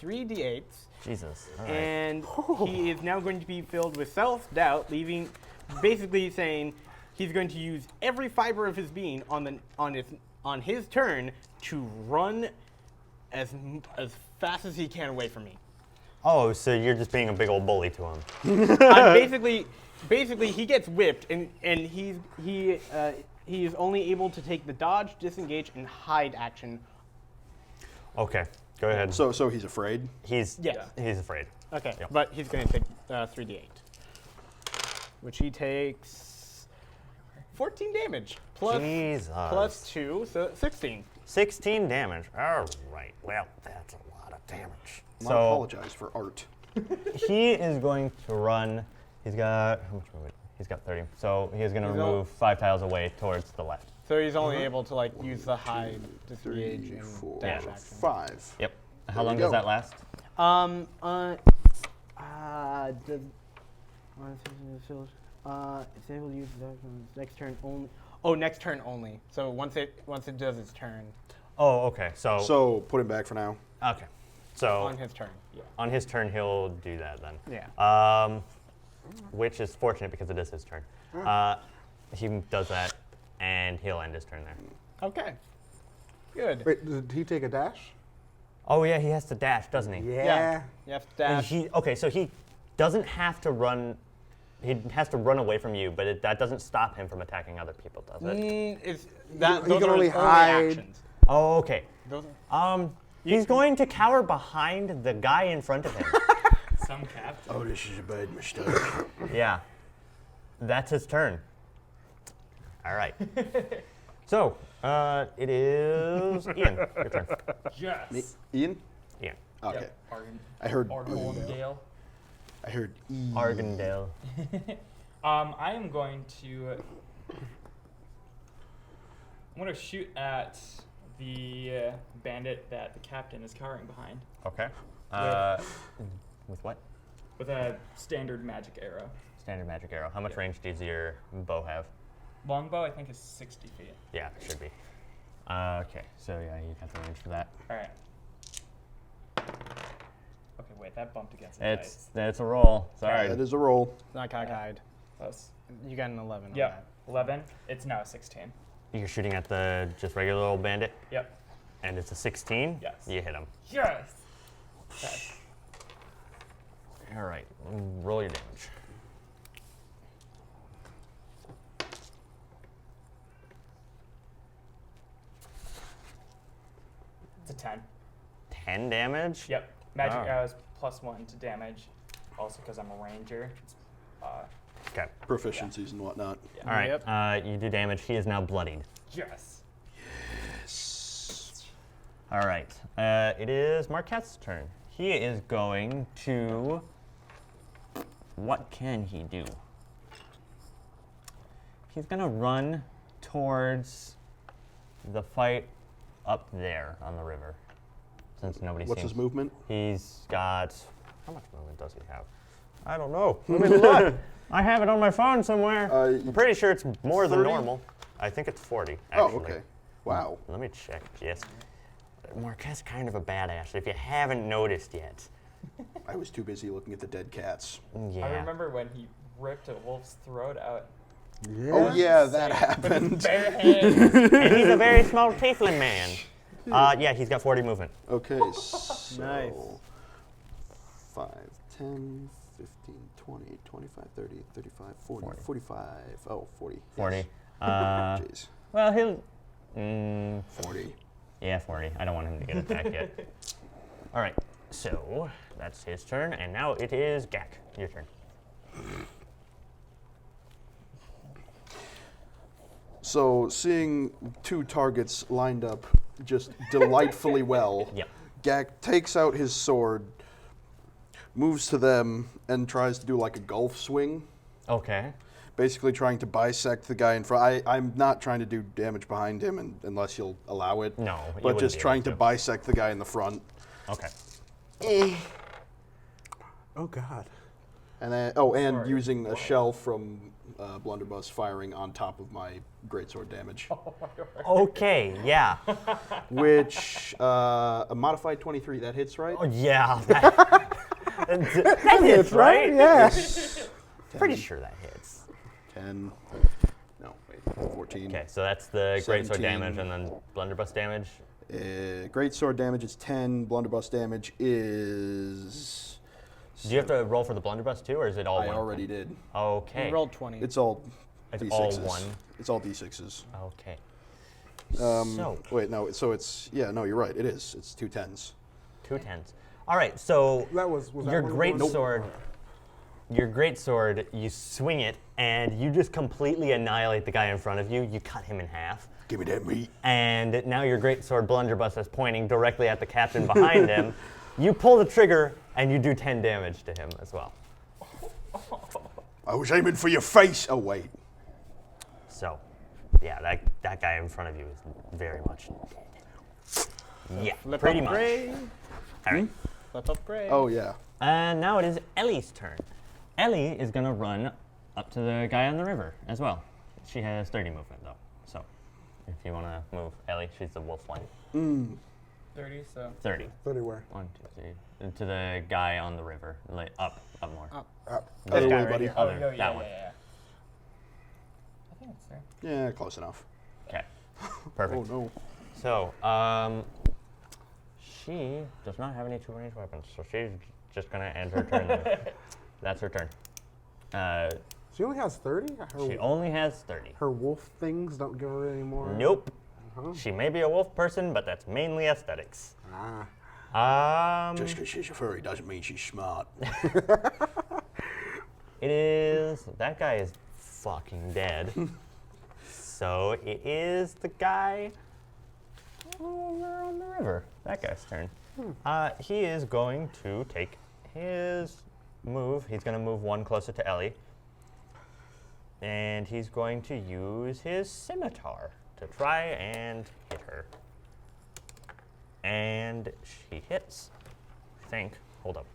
d8s. Jesus. All right. And he is now going to be filled with self-doubt, basically saying he's going to use every fiber of his being on his turn to run as fast as he can away from me. Oh, so you're just being a big old bully to him. Basically, he gets whipped, and he is only able to take the dodge, disengage, and hide action. Okay, go ahead. So he's afraid. He's Yes. he's afraid. Okay, Yep. but he's going to take 3d8, which he takes 14 damage Jesus. plus 2, so 16. 16 damage. All right. Well, that's a lot of damage. I So apologize for art. he is going to run. He's got how much movement? He's got 30. So he is going to He's all- move 5 tiles away towards the left. So he's only able to use the hide, disengage, 3, and 4, dash Yeah. action. 5. Yep. How There long we does go. that last? It's able to use next turn only. Oh, next turn only. So once it does its turn, Oh, okay. So, So put him back for now. okay. So on his turn. Yeah. on his turn, he'll do that then. Yeah. Which is fortunate because it is his turn. He does that, and he'll end his turn there. Okay. Good. Wait, did he take a dash? Oh yeah, he has to dash, doesn't he? Yeah. You have to And dash. okay, so he doesn't have to run. He has to run away from you, but that doesn't stop him from attacking other people, does it? Those he are can his only hide. actions. Oh, okay. Those are, He's going to cower behind the guy in front of him. Some captain. Oh, this is a bad mistake. Yeah. That's his turn. All right. So, it is Ian. Your turn. Yes. Ian? Ian. Okay. Yep. I heard Argondale. I heard E. Argondale. I am going to. I'm going to shoot at the bandit that the captain is cowering behind Okay. With what? with a standard magic arrow. Standard magic arrow. How much Yep. range does your bow have? Longbow, I think, is 60 feet. Yeah, it should be. Okay, so yeah, you got the range for that. All right. Okay, wait, that bumped against the dice. It's a roll. Sorry. That is a roll. not cockeyed. Close. You got an 11 on Yep. that. 11. It's now a 16. You're shooting at the just regular old bandit, Yep. and it's a 16. Yes. You hit him. Yes. Okay. All right. Roll your damage. It's a 10. 10 damage. Yep. Magic Oh. arrows +1 to damage. Also, because I'm a ranger. It's, Okay. Proficiencies and whatnot. All right. Yep. You do damage. He is now bloodied. yes. All right. It is Marketh's turn. He is going to. What can he do? He's going to run towards the fight up there on the river. Since nobody What's seems. his movement? He's got. How much movement does he have? I don't know. Let me look. I have it on my phone somewhere. I'm pretty sure it's more than 30? normal. I think it's 40, actually. Oh, okay. Wow. Let me check. Yes. Marketh's kind of a badass, if you haven't noticed yet. I was too busy looking at the dead cats. Yeah. I remember when he ripped a wolf's throat out. Yeah. Oh yeah, that With happened. his bare hands. And he's a very small tiefling man. Yeah, he's got 40 movement. Okay, so Nice. 5, 10, 15, 20, 25, 30, 35, 40, 40. 45. Oh, 40. 40. Yes. Jeez. Well, he'll. 40. Yeah, 40. I don't want him to get attacked yet. All right. So that's his turn, and now it is Gak. Your turn. So, seeing two targets lined up just delightfully well, Yep. Gak takes out his sword, moves to them, and tries to do like a golf swing, Okay. basically trying to bisect the guy in front. I'm not trying to do damage behind him unless you'll allow it. No, you But wouldn't just be trying able to bisect the guy in the front. Okay. Oh God. And then, using a shell from Blunderbuss firing on top of my greatsword damage, Okay. Yeah. which a modified 23 that hits, right? Oh, yeah. That hits, right? Yeah. Pretty sure that hits. 10. No, wait, 14. Okay, so that's the greatsword 17. damage and then blunderbuss damage. Greatsword damage is 10. Blunderbuss damage is. Do you have to roll for the blunderbuss too, or is it all I one? already did. Okay. You rolled 20. It's all It's D6s. all one. It's all D6s. Okay. Wait, no. So it's no. You're right. It is. It's 2 10s. 2 10s. All right, so That was that your one of great those? sword. Your great sword, you swing it, and you just completely annihilate the guy in front of you. You cut him in half. Give me that meat. And now your great sword blunderbuss is pointing directly at the captain behind him. You pull the trigger, and you do 10 damage to him as well. I was aiming for your face. Oh wait. So, yeah, that guy in front of you is very much dead. Yeah, Flip pretty up much. gray. All right. Flip up gray. Oh yeah. And now it is Ellie's turn. Ellie is going to run up to the guy on the river as well. She has 30 movement, though. So, if you want to move Ellie, she's the wolf one. 30, so. 30. 30 where? 1, 2, 3. To the guy on the river. Like, up more. Up. This Other guy way, right buddy. here. Oh, Other, no, yeah, that yeah, one. yeah. I think it's there. Yeah, close enough. Okay. Perfect. Oh no. So, she does not have any two-range weapons, so she's just going to end her turn there. That's her turn. She only has 30? She only has 30. Her wolf things don't give her any more? Nope. Uh-huh. She may be a wolf person, but that's mainly aesthetics. Ah. Just because she's a furry doesn't mean she's smart. It is. That guy is fucking dead. So it is the guy over on the river. That guy's turn. He is going to take his move. He's going to move one closer to Ellie. And he's going to use his scimitar to try and hit her. And she hits, I think. Hold up.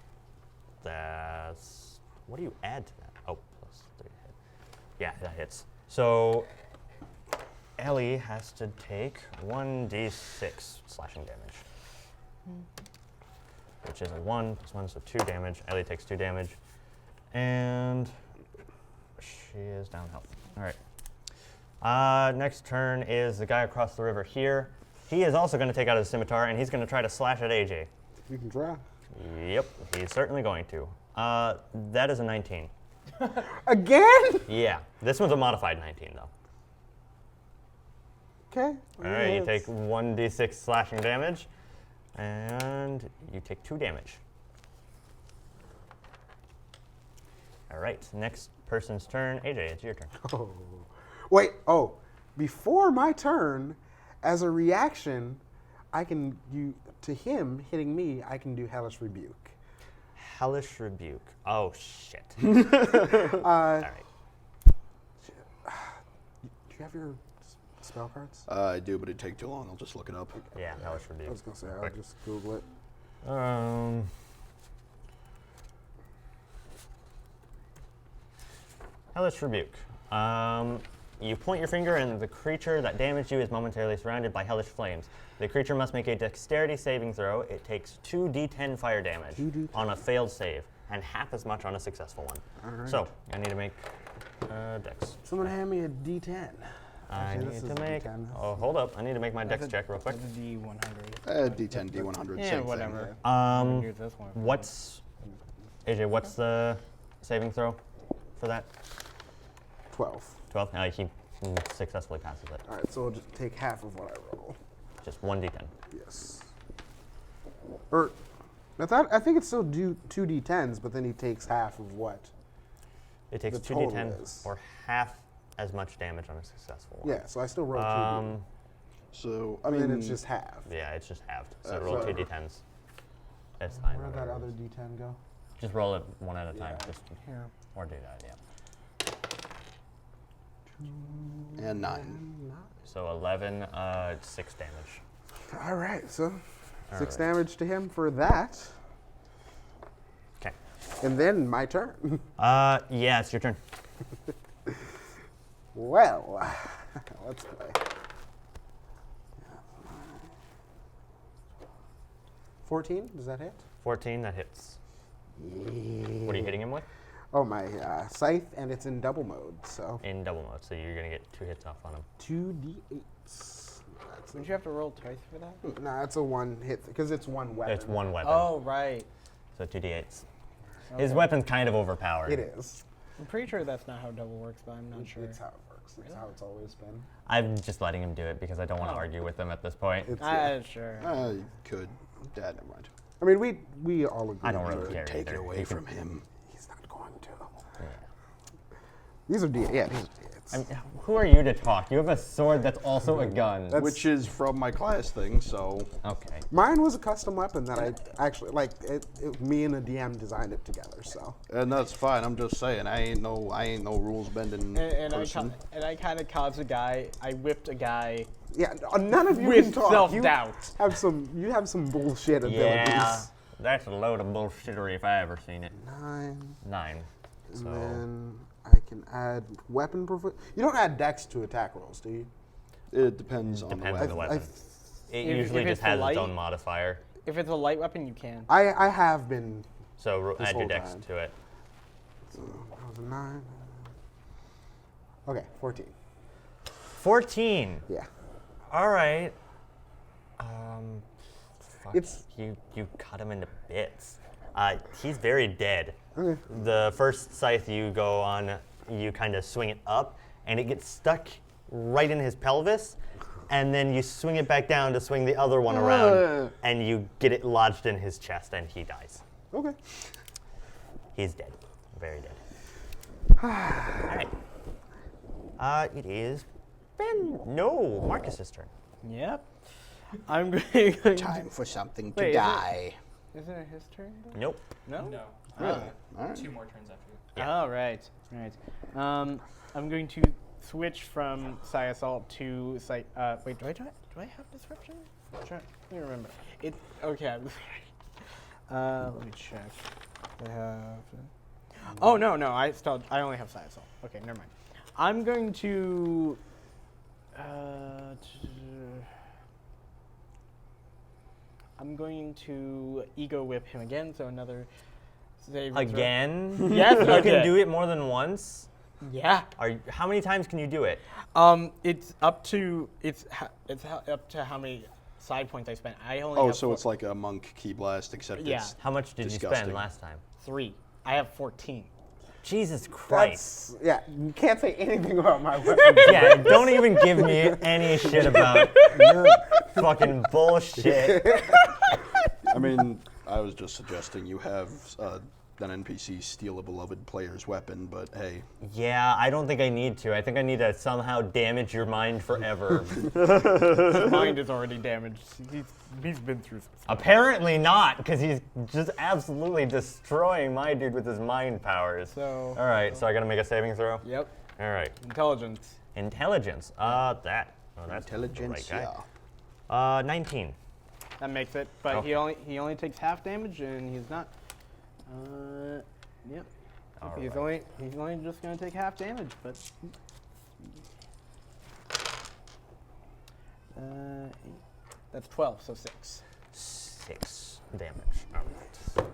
That's, what do you add to that? Oh, plus 3 hit. Yeah, that hits. So Ellie has to take 1d6 slashing damage. Which is a 1 plus 1, so 2 damage. Ellie takes 2 damage. And she is down health. All right. Next turn is the guy across the river here. He is also going to take out his scimitar, and he's going to try to slash at AJ. You can try. Yep, he's certainly going to. That is a 19. Again? Yeah, this one's a modified 19, though. Okay. All right, you take 1d6 slashing damage, and you take 2 damage. All right, next person's turn. AJ, it's your turn. Oh. Wait, before my turn, as a reaction, I can, to him hitting me, I can do Hellish Rebuke. Hellish Rebuke. Oh, shit. All right. Do you have your spell cards? I do, but it'd take too long. I'll just look it up. Yeah, Hellish I Rebuke. was going to say, I'll Quick. just Google it. Hellish Rebuke. You point your finger, and the creature that damaged you is momentarily surrounded by hellish flames. The creature must make a dexterity saving throw. It takes 2d10 fire damage 2d10. on a failed save, and half as much on a successful one. All right. So, I need to make dex. Someone hand me a D10. I Actually, this need is to a make. D10. Oh, hold up. I need to make my dex check real quick. That's a D100. D10, D100, Yeah, same whatever. Um, Use this one. what's AJ, what's the saving throw for that? 12. 12? No, he successfully passes it. All right, so we'll just take half of what I roll. Just 1d10. Yes. Or, I think it's still 2d10s, but then he takes half of what? It takes The total 2d10 is. or half as much damage on a successful one. Yeah, so I still roll 2d. So, I And mean, then it's just half. Yeah, it's just halved. So roll so- 2d10s. That's fine. Where'd whatever that it other is. d10 go? Just roll it one at a time. Yeah. Just Here. or do that, yeah. and 9. So 11, 6 damage. All right, so 6 right. damage to him for that. Okay. And then my turn. Yeah, it's your turn. Well, let's play. 14, does that hit? 14, that hits. What are you hitting him with? Oh, my scythe, and it's in double mode, so In double mode, so you're gonna get 2 hits off on him. 2d8s. Don't you have to roll twice for that? Nah, it's a one hit, because it's one weapon. It's one weapon. Oh, right. So 2d8s. His Okay. weapon's kind of overpowered. It is. I'm pretty sure that's not how double works, but I'm not sure. It's how it works. It's how it's always been. I'm just letting him do it because I don't want to argue with him at this point. It's, Sure. You could. Never mind. I mean, we all agree. I don't that really care Take it either. away from him. He's not going to. Yeah. These are these are d8s. I mean, who are you to talk? You have a sword that's also a gun. That's- Which is from my class thing, so Okay. Mine was a custom weapon that I actually like. Me and a DM designed it together. So and that's fine. I'm just saying, I ain't no rules bending And person. I kind of caused a guy. I whipped a guy yeah, none of you with can talk. self-doubt. You have some bullshit abilities. Yeah, that's a load of bullshittery if I ever seen it. 9. 9. And So then I can add weapon proficiency. You don't add dex to attack rolls, do you? It depends on the Depends weapon. on the weapon. it usually if just it's has light- its own modifier. If it's a light weapon, you can. I have been. So This add your whole dex time. to it. So that was a 9. Okay, 14. 14. Yeah. All right. Fuck. It's- You cut him into bits. He's very dead. Okay. The first scythe you go on, you kind of swing it up, and it gets stuck right in his pelvis, and then you swing it back down to swing the other one around, and you get it lodged in his chest, and he dies. Okay. He's dead. Very dead. All right. It is Marcus's turn. Yep. I'm going to. Time for something to Wait, is it- die. Isn't it his turn? though? Nope. No. No. All right. 2 more turns after you. Yeah. Oh, right. I'm going to switch from Psi Assault to Psi. Wait, do I have disruption? Let me remember. It. Okay. Let me check. I have. Oh no. I only have Psi Assault. Okay, never mind. I'm going to. I'm going to ego whip him again. So another save. and throw. Again? Yes. You Okay. can do it more than once? Yeah. How many times can you do it? It's up to up to how many side points I spent. I only Oh, have so it's like a monk key blast, except Yeah. it's How much did you Disgusting. spend last time? 3. I have 14. Jesus Christ. Yeah, you can't say anything about my weapon. Yeah, don't even give me any shit about fucking bullshit. I mean, I was just suggesting you have an NPC steal a beloved player's weapon, but hey. Yeah, I don't think I need to. I think I need to somehow damage your mind forever. His mind is already damaged. He's been through some stuff. Apparently not, because he's just absolutely destroying my dude with his mind powers. So. All right, so I gotta make a saving throw? Yep. All right. Intelligence. Intelligence. That's the Intelligence, right guy. 19. That makes it. But Okay. he only takes half damage, and he's not. Yep. All He's right. only just gonna take half damage, but. 8. That's 12, so 6. 6 damage. All right. So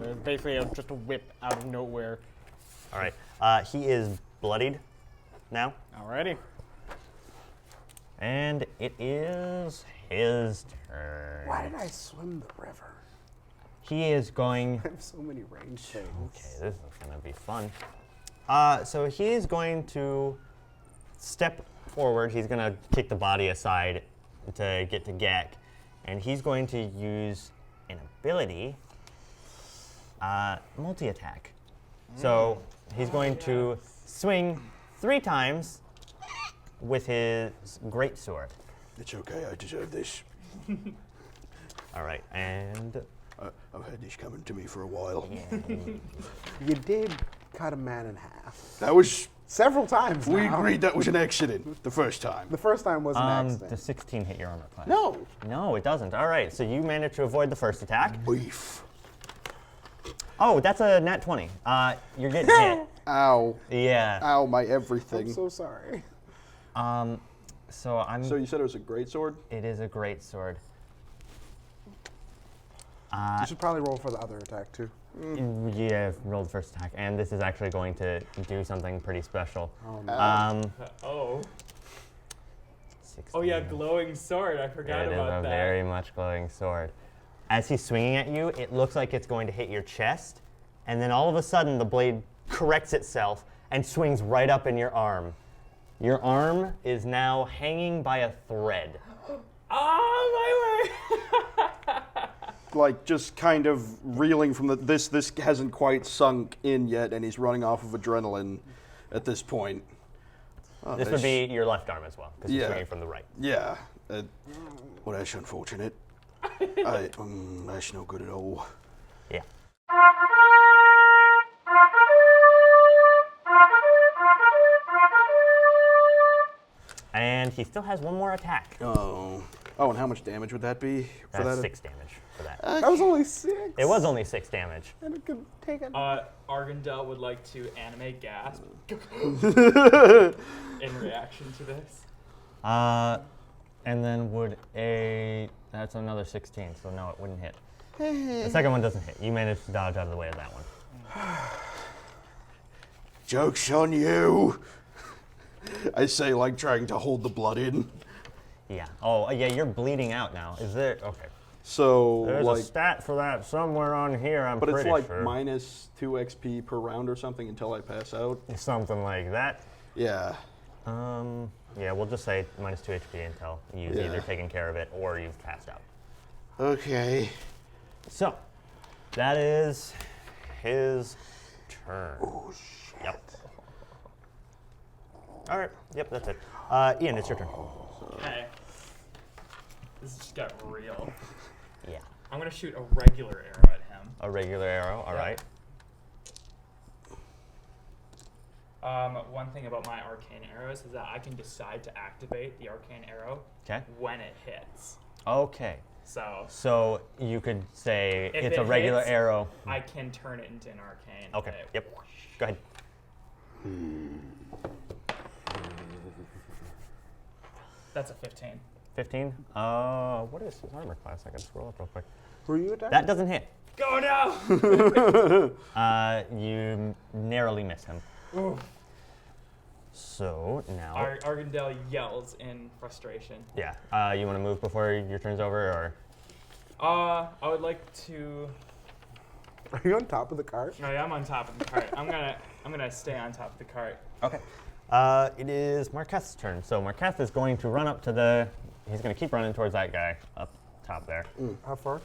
it's basically just a whip out of nowhere. All right. He is bloodied now, Alrighty. and it is his turn. Why did I swim the river? he is going. I have so many range things. Okay, this is gonna be fun. So he's going to step forward. He's gonna kick the body aside to get to Gek, and he's going to use an ability, multi-attack. So he's going to swing 3 times with his greatsword. It's okay, I deserve this. All right, and I've had this coming to me for a while. You did cut a man in half. That was, Several times we now. agreed that was an accident the first time. The first time was an accident. does 16 hit your armor class? No. No, it doesn't. All right, so you managed to avoid the first attack. Beef. Oh, that's a nat 20. You're getting hit. Ow. Yeah. Ow, my everything. I'm so sorry. So I'm. So you said it was a great sword? It is a great sword. You should probably roll for the other attack too. Yeah, roll the first attack, and this is actually going to do something pretty special. Oh no. Oh. 16. Oh yeah, glowing sword. I forgot It is about a that. very much glowing sword. As he's swinging at you, it looks like it's going to hit your chest, and then all of a sudden the blade corrects itself and swings right up in your arm. Your arm is now hanging by a thread. Oh my word! Like just kind of reeling from the this hasn't quite sunk in yet, and he's running off of adrenaline at this point. Oh, This would be your left arm as well, because you're Yeah. swinging from the right. Yeah. Well, that's unfortunate. That's no good at all. Yeah. And he still has one more attack. Oh. Oh, and how much damage would that be for That's that? 6 damage for that. That was only 6. It was only 6 damage. And it could take it. Argendelle would like to animate gasp in reaction to this. And then that's another 16, so no, it wouldn't hit. The second one doesn't hit. You managed to dodge out of the way of that one. Joke's on you. I say, like trying to hold the blood in. Yeah. Oh, yeah, you're bleeding out now. Is there? Okay. So, There's like, a stat for that somewhere on here, I'm but pretty it's like sure. minus 2 XP per round or something until I pass out. Something like that. Yeah. Yeah, we'll just say minus 2 HP until you've Yeah. either taken care of it or you've passed out. Okay. So, that is his turn. Oh, shit. Yep. All right. Yep, that's it. Ian, it's your turn. Okay. This just got real. Yeah. I'm gonna shoot a regular arrow at him. A regular arrow. All right. One thing about my arcane arrows is that I can decide to activate the arcane arrow Okay. when it hits. Okay. So you could say If it's a it regular hits, arrow. I can turn it into an arcane. Okay. and it- Yep. Go ahead. That's a 15. 15. What is his armor class? I can scroll up real quick. Were you attacking? That doesn't hit. Go now! You narrowly miss him. Ooh. So now. Argendelle yells in frustration. Yeah. You want to move before your turn's over, or? I would like to. Are you on top of the cart? No, yeah, I'm on top of the cart. I'm gonna stay on top of the cart. Okay. It is Marketh's turn. So Marketh is going to run up to the. He's going to keep running towards that guy up top there. How far?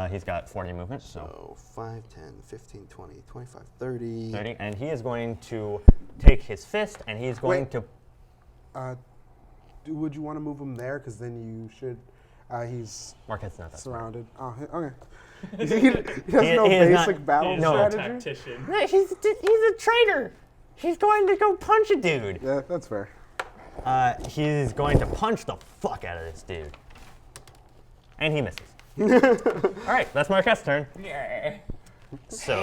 He's got 40 movement, so So 5, 10, 15, 20, 25, 30. 30, and he is going to take his fist, and he's going Wait. to. Would you want to move him there? Because then you should. He's Marketh's not that smart. surrounded. Oh, okay. he has no he is not- basic battle He's no. a strategy. tactician. No, he's a traitor. He's going to go punch a dude. Yeah, that's fair. He's going to punch the fuck out of this dude. And he misses. All right, that's Marketh's turn. So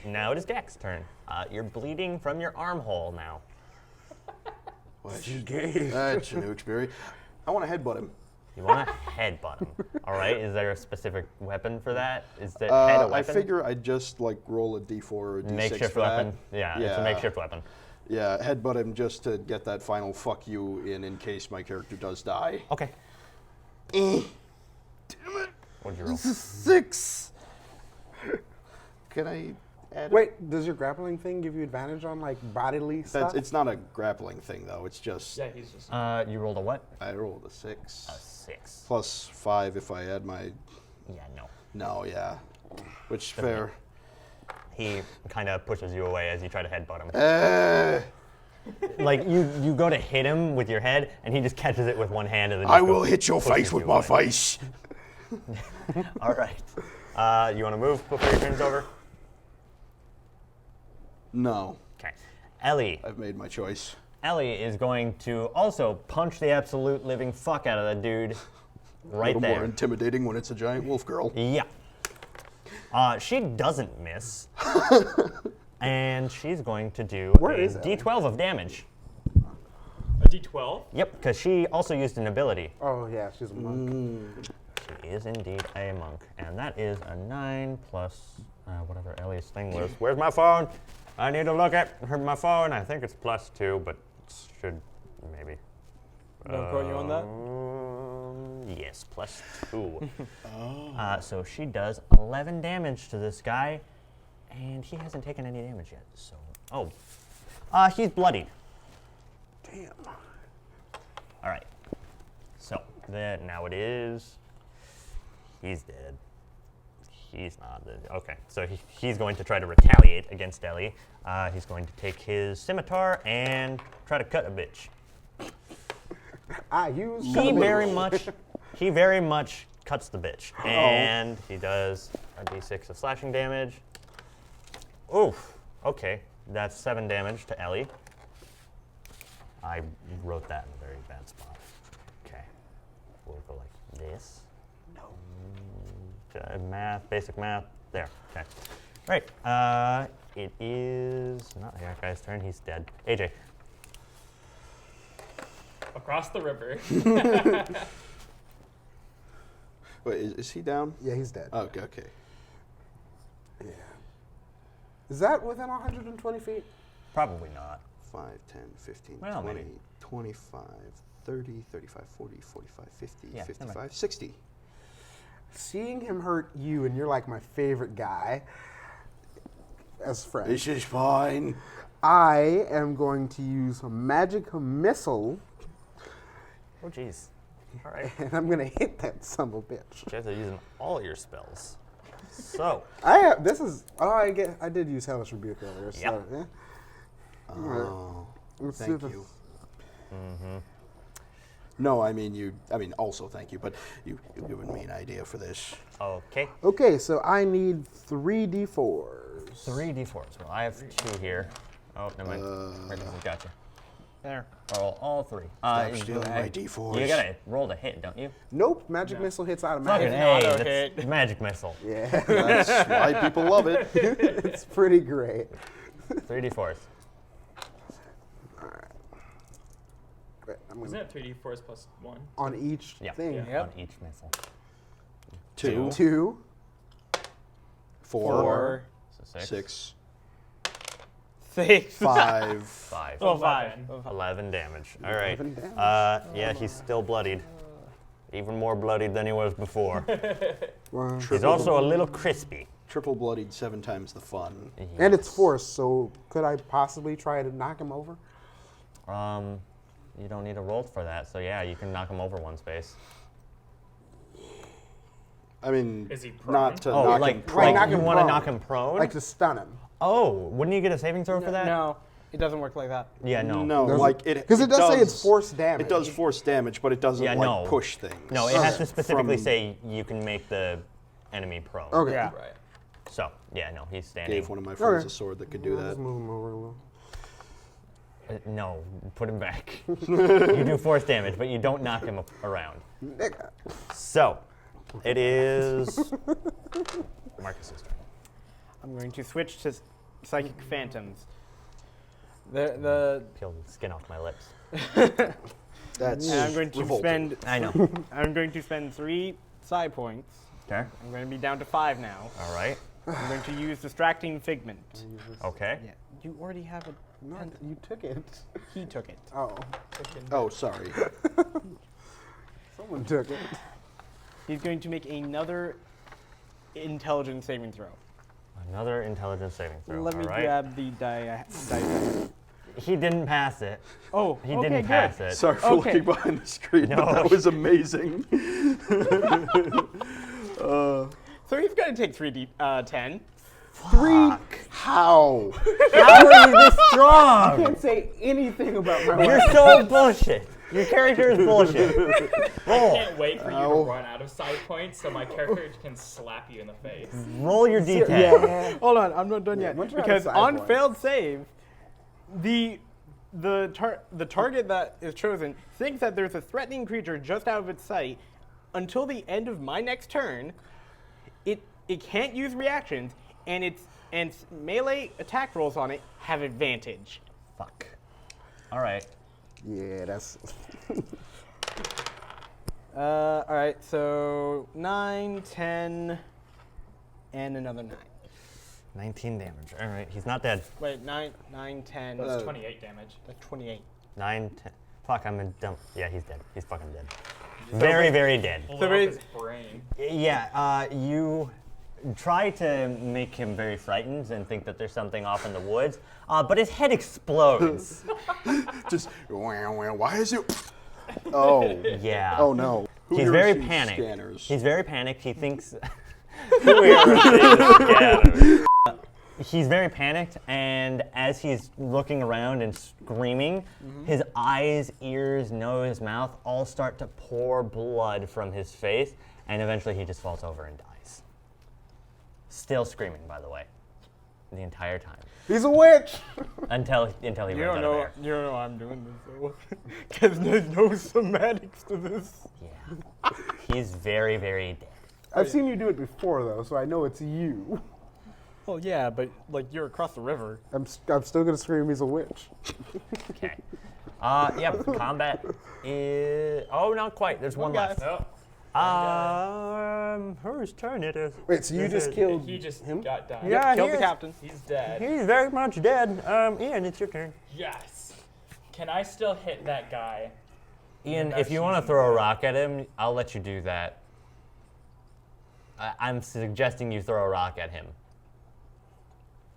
now it is Gek's turn. You're bleeding from your armhole now. That's a new experience. I want to headbutt him. You want to headbutt him. All right, is there a specific weapon for that? Is that head a I weapon? figure I'd just like roll a d4 or a d6 Makeshift for weapon. that. Yeah, it's a makeshift weapon. Yeah, headbutt him just to get that final fuck you in case my character does die. Okay. Eh, What'd you roll? this is 6. Can I add? Wait, does your grappling thing give you advantage on like bodily stuff? It's not a grappling thing though. It's just Yeah, he's just. You rolled a what? I rolled a 6 A 6. plus 5 if I add my. Yeah, no. No, yeah. Which Doesn't fair. He kind of pushes you away as you try to headbutt him. Like you go to hit him with your head, and he just catches it with one hand, and then I just will hit your pushes face with you my away. face. All right. You want to move before your turn's over? No, Okay. Ellie. I've made my choice. Ellie is going to also punch the absolute living fuck out of that dude A right little there. more intimidating when it's a giant wolf girl. Yeah. She doesn't miss. And she's going to do Where a is Ellie? D12 of damage. A D12? Yep, because she also used an ability. Oh yeah, she's a monk. She is indeed a monk. And that is a 9 plus whatever Ellie's thing was. Where's my phone? I need to look at my phone. I think it's plus 2, but it should maybe. Don't quote you on that. Yes, plus 2. So she does 11 damage to this guy, and he hasn't taken any damage yet. So, he's bloodied. Damn. All right. So then now it is. He's dead. He's not dead. Okay. So he's going to try to retaliate against Ellie. He's going to take his scimitar and try to cut a bitch. I use. He very much cuts the bitch, and he does a d6 of slashing damage. Oof. Okay, that's 7 damage to Ellie. I wrote that in a very bad spot. Okay, we'll go like this. No. Math, basic math. There. Okay. Right. It is not that guy's turn. He's dead. AJ. Across the river. Wait, is he down? Yeah, he's dead. Okay. Yeah. Is that within 120 feet? Probably not. 5, 10, 15, Well, 20, maybe. 25, 30, 35, 40, 45, 50, Yeah, 55, 60. Seeing him hurt you, and you're like my favorite guy as friends. This is fine. I am going to use a magic missile, Oh, jeez. All right. and I'm gonna hit that son of a bitch. You guys are using all your spells. So, I did use Hellish Rebuke earlier. So, Yep. yeah. Oh, Let's see thank if you. No, also thank you, but you've given me an idea for this. okay. Okay, so I need 3d4s. 3d4s. Well, I have 2 here. Oh, never mind. Marketh has got you. There. Roll all 3. Stop stealing my D4s. You gotta roll to hit, don't you? Nope, magic missile hits Fucking automatically. A, auto that's hit. magic missile. Yeah, That's why people love it. it's pretty great. 3d4s. Wait, I'm Isn't gonna, it 3d4s plus 1? on each Yeah. thing. Yeah. Yep. On each missile. 2, 2, 4, So 6. 6, 6. 5. 5. Oh, 5. 11 damage. All right. 11 damage. Yeah, he's still bloodied. Even more bloodied than he was before. Wow. He's also a little crispy. Triple bloodied 7 times the fun. And it's force, so could I possibly try to knock him over? You don't need a roll for that, so yeah, you can knock him over 1 space. I mean, Is he prone? not to Oh, knock like, him Right, like knock you him want to prone. knock him prone? Like to stun him. Oh, wouldn't you get a saving throw for that? No, it doesn't work like that. Yeah, no. No, Does like it. Because it does say it's force damage. It does force damage, but it doesn't Yeah, like no. push things. No, it has to specifically From- say you can make the enemy prone. Okay. Yeah. Right. So, yeah, no, he's standing. Gave one of my friends Okay. a sword that could do I'll that. just move him over a little. No, put him back. You do force damage, but you don't knock him around. Nigga. So, it is Marcus's turn. I'm going to switch to Psychic Phantoms. The Peel the skin off my lips. That's and I'm going to revolting. I know. I'm going to spend 3 psi points. Okay. I'm going to be down to 5 now. All right. I'm going to use Distracting Figment. Okay. Yeah, you already have a. No, you took it. He took it. Oh, Oh, sorry. someone took it. He's going to make another intelligence saving throw. Another intelligence saving throw. Let me all right. grab the dice. He didn't pass it. Oh, He okay, didn't good. pass it. Sorry for Okay. looking behind the screen, No. but that was amazing. So he's going to take 3d10. How? How are you this strong? Can't say anything about my You're weapon. so bullshit. Your character is bullshit. Roll. Can't wait for you to run out of side points so my character can slap you in the face. Roll your d10. Yeah. Hold on, I'm not done yet. once you're out of Because side on points. failed save, the target that is chosen thinks that there's a threatening creature just out of its sight. Until the end of my next turn, it can't use reactions, and its melee attack rolls on it have advantage. Fuck. All right. Yeah, that's. All right, so 9, 10, and another 9. 19 damage. All right. He's not dead. Wait, 9, 10. That's 28 damage. That's 28. 9, 10. Fuck, I'm in dumb. Yeah, he's dead. He's fucking dead. Very, very dead. Blow So up ba- his brain. Yeah, you try to make him very frightened and think that there's something off in the woods, but his head explodes. Just, why is it? Oh. Yeah. Oh no. Who He's here very has seen panicked. Scanners? He's very panicked. He thinks. We are scanners. He's very panicked, and as he's looking around and screaming, his eyes, ears, nose, mouth all start to pour blood from his face, and eventually he just falls over and dies. Still screaming, by the way, the entire time He's a witch! until he runs out of air. You don't know I'm doing this though, because there's no semantics to this. Yeah, he's very, very dead. I've seen you do it before, though, so I know it's you. Well, yeah, but like you're across the river. I'm still gonna scream he's a witch. Okay. Yep. Combat is. Oh, not quite. There's one guy. left. Oh, Whose turn it is? Wait, so you just killed he just him? got done. Yeah, Killed he the is. captain. He's dead. He's very much dead. Ian, it's your turn. Yes. Can I still hit that guy? Ian, That's if you want to using throw a the- rock at him, I'll let you do that. I'm suggesting you throw a rock at him.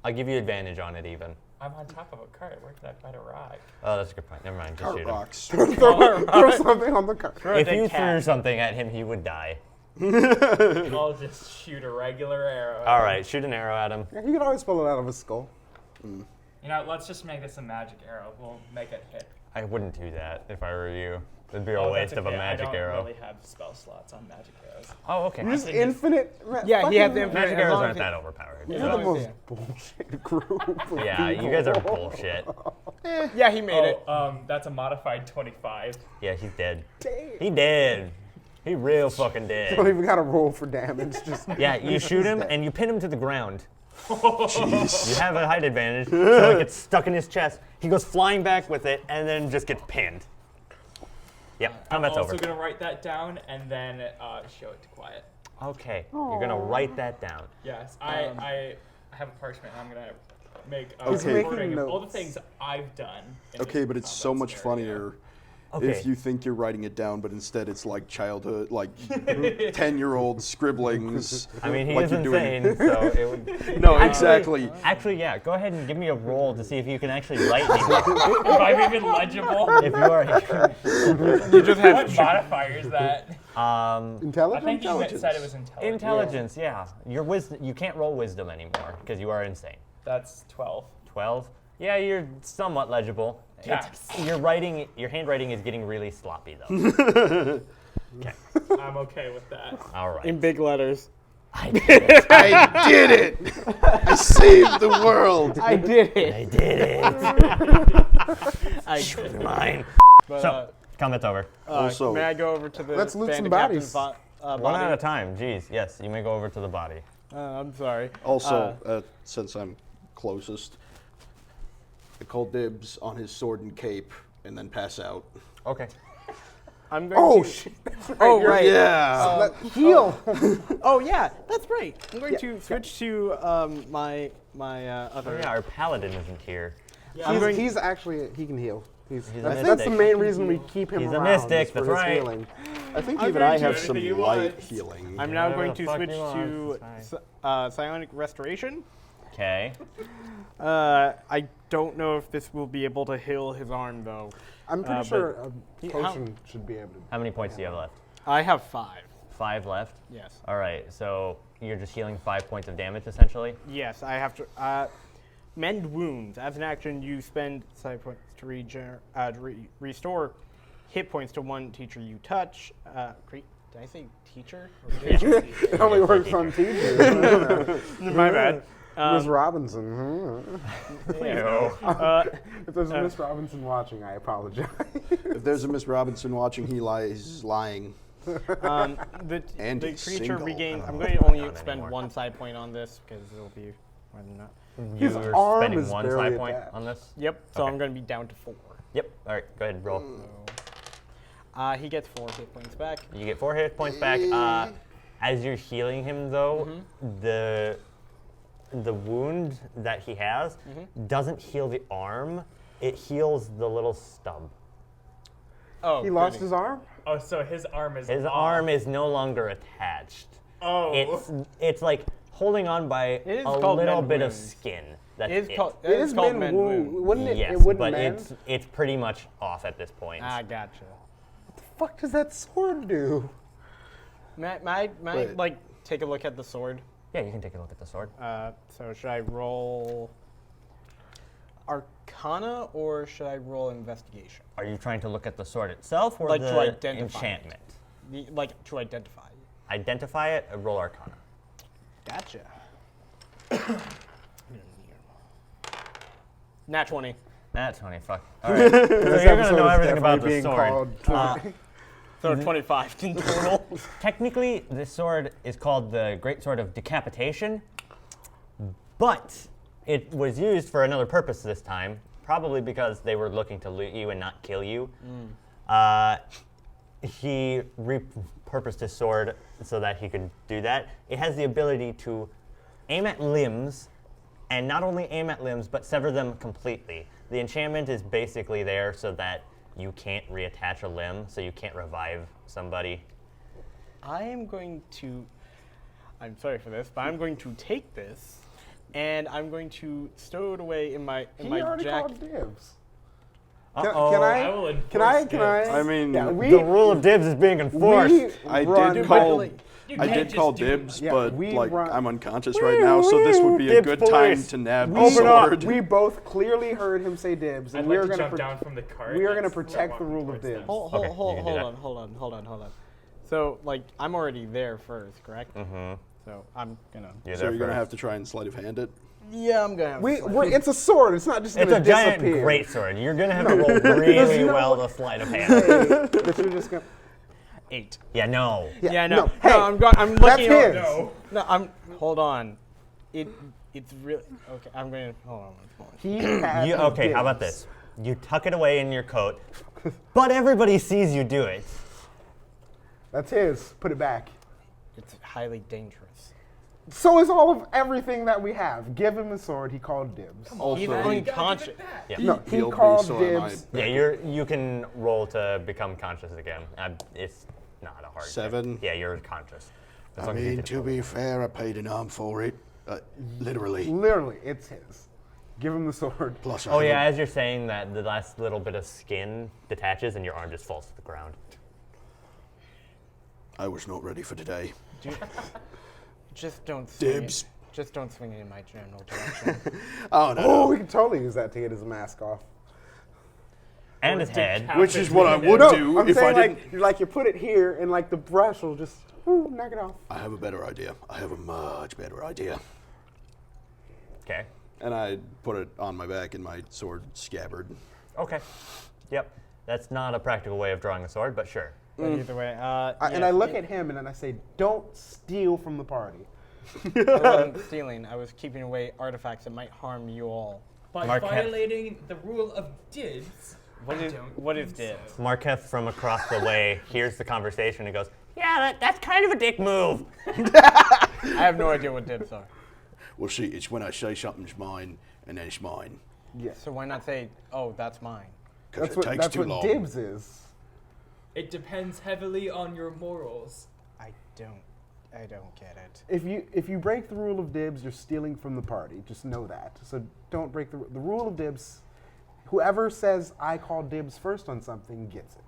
I'll give you advantage on it, even. I'm on top of a cart. Where could I find a rock? Oh, that's a good point. Never mind. Just Cart shoot him. rocks. Throw something on the cart. If you threw something at him, he would die. I'll just shoot a regular arrow. All right, shoot an arrow at him. Yeah, you can always pull it out of his skull. You know, let's just make this a magic arrow. We'll make it hit. I wouldn't do that if I were you. It'd be a Oh, waste that's of a okay. magic I don't arrow. really have spell slots on magic arrows. Oh, okay. You're just think it's- infinite. Yeah, he has fucking- infinite- Magic as arrows long aren't as that overpowered. You're so- the Yeah. most bullshit group. Of Yeah, you people. guys are bullshit. Yeah, he made it. That's a modified 25. Yeah, he's dead. Damn. He dead. He real fucking Don't dead. even gotta roll for damage. Just Yeah, you shoot him and you pin him to the ground. You have a height advantage, so it gets stuck in his chest. He goes flying back with it and then just gets pinned. Yep, combat's I'm over. also going to write that down and then show it to Quiet. Okay, you're gonna write that down. Yes, I have a parchment and I'm going to make a He's making recording of all the notes. things I've done. in Okay, this but it's so combat much scenario. funnier Okay. if you think you're writing it down, but instead it's like childhood, like 10-year-old scribblings. I mean, he like is you're doing. insane, so it would. No, exactly. Actually, yeah. Go ahead and give me a roll to see if you can actually write anything. If I'm even legible, If you are, You just have what modifier is that? I intelligence. think you said it was intelligence. intelligence. Yeah, your wisdom. You can't roll wisdom anymore because you are insane. That's 12. 12. Yeah, you're somewhat legible. Yes. Your writing, your handwriting is getting really sloppy though. Okay. I'm okay with that. All right. in big letters. I did it. I did it! I saved the world! I did it. I did it. I did it. Mine. But, So, combat's over. Also- may I go over to the Let's loot band some of captain's bodies. body? One at a time. Jeez. Yes, you may go over to the body. I'm sorry. Also, since I'm closest, I call dibs on his sword and cape and then pass out. Okay. I'm going Oh to. shit! Oh right. Yeah! Heal. Oh yeah, that's right. I'm going to switch to my other. Oh yeah, our paladin isn't here. I'm going- He's actually he can heal. He's a That's mystic. the main reason we keep him He's a around. mystic, is for that's his right. healing. I think I'm even going I to have do some anything you light want. healing. I'm now Whatever going the to fuck switch you want, to it's psionic restoration. Okay. I don't know if this will be able to heal his arm though. I'm pretty but sure a how- potion should be able to. How many points do you have left? I have 5. 5 left? Yes. All right, so you're just healing 5 points of damage, essentially? Yes, I have to mend wounds. As an action, you spend side points to restore hit points to one teacher you touch. Did I say teacher? It only works on teachers. My bad. Miss Robinson. If there's a Miss Robinson watching, I apologize. If there's a Miss Robinson watching, he's lying. The And the he's creature single. regains. I I'm don't going know to if only I'm spend anymore. 1 side point on this because it'll be more than that. His You're arm spending is 1 barely side point attached. on this? Yep. So Okay. I'm going to be down to 4. Yep. All right, go ahead, roll. He gets 4 hit points back. You get 4 hit points back. As you're healing him, though, the wound that he has doesn't heal the arm. It heals the little stub. Oh, He lost goody. his arm? Oh, so his arm is His off. arm is no longer attached. Oh. It's like holding on by It is a called little mend bit of wounds. skin. That's It is it. called. It It is has called been mend wound. wound. Wouldn't it? Yes, It wouldn't but mend. it's pretty much off at this point. I gotcha. What the fuck does that sword do? May I Wait. like take a look at the sword? Yeah, you can take a look at the sword. So should I roll Arcana or should I roll Investigation? Are you trying to look at the sword itself or Like to the identify it. enchantment? Like to identify. Identify it, roll Arcana. Gotcha. Nat 20. That's 20, fuck. All right, so you're going to know everything about the sword. So 25 in total. Technically, this sword is called the Great Sword of Decapitation, but it was used for another purpose this time, probably because they were looking to loot you and not kill you. He repurposed his sword so that he could do that. It has the ability to aim at limbs, and not only aim at limbs, but sever them completely. The enchantment is basically there so that you can't reattach a limb, so you can't revive somebody. I am going to, I'm sorry for this, but I'm going to take this and I'm going to stow it away in my He already jacket. called dibs. Uh-oh. Can I will I? enforce Can I? dibs. I mean, Yeah, The rule of dibs is being enforced. I run- did call. You I can't did just call do- dibs, Yeah, but we like run- I'm unconscious right now, so this would be a Dibs good police. time to nab the Open up. sword. We both clearly heard him say dibs, I'd and like we are to going jump to down from the cart. we are and gonna start protect the walking rule of towards them. dibs. Hold Okay, you can do that. on. So, like, I'm already there first, correct? Mm-hmm. So I'm gonna. You're So there you're gonna first. have to try and sleight of hand it. Yeah, I'm gonna. it's a sword. It's not just It's going a to giant disappear. greatsword. You're gonna have to roll really no well way. to sleight of hand. But you're just gonna. 8. Yeah, no. Yeah, no. no. Hey, no, I'm that's looking. his. No. No, I'm. Hold on. It's really okay. I'm gonna hold on. He had Okay, how about dibs. this? You tuck it away in your coat, but everybody sees you do it. That's his. Put it back. It's highly dangerous. So is all of everything that we have. Give him a sword. He called dibs. He's Also, unconscious. Yeah. No, he healed me, called so am I. dibs. Yeah, you can roll to become conscious again. It's not a hard. check. 7. Yeah, you're conscious. As I long as you mean, can to roll. be fair, I paid an arm for it. Literally. Literally, it's his. Give him the sword. Plus, Oh I yeah, have as you're saying that, the last little bit of skin detaches and your arm just falls to the ground. I was not ready for today. Just don't swing Dibs. it. Just don't swing it in my general direction. Oh, no. Oh, we can totally use that to get his mask off. And his head. Which is what I would No, do I'm if I saying didn't. like you put it here, and like the brush will just knock it off. I have a better idea. I have a much better idea. Okay. And I put it on my back in my sword scabbard. Okay. Yep. That's not a practical way of drawing a sword, but sure. But either way, And I look at him and then I say, "Don't steal from the party." I wasn't stealing. I was keeping away artifacts that might harm you all. By Marketh. violating the rule of dibs. What is what is think dibs? Marketh from across the way hears the conversation and goes, "Yeah, that's kind of a dick move." I have no idea what dibs are. Well, see, it's when I say something's mine, and then it's mine. Yes. So why not say, "Oh, that's mine"? Because it takes That's too what long. dibs is. It depends heavily on your morals. I don't get it. If you break the rule of dibs, you're stealing from the party. Just know that. So don't break the rule of dibs. Whoever says I call dibs first on something gets it.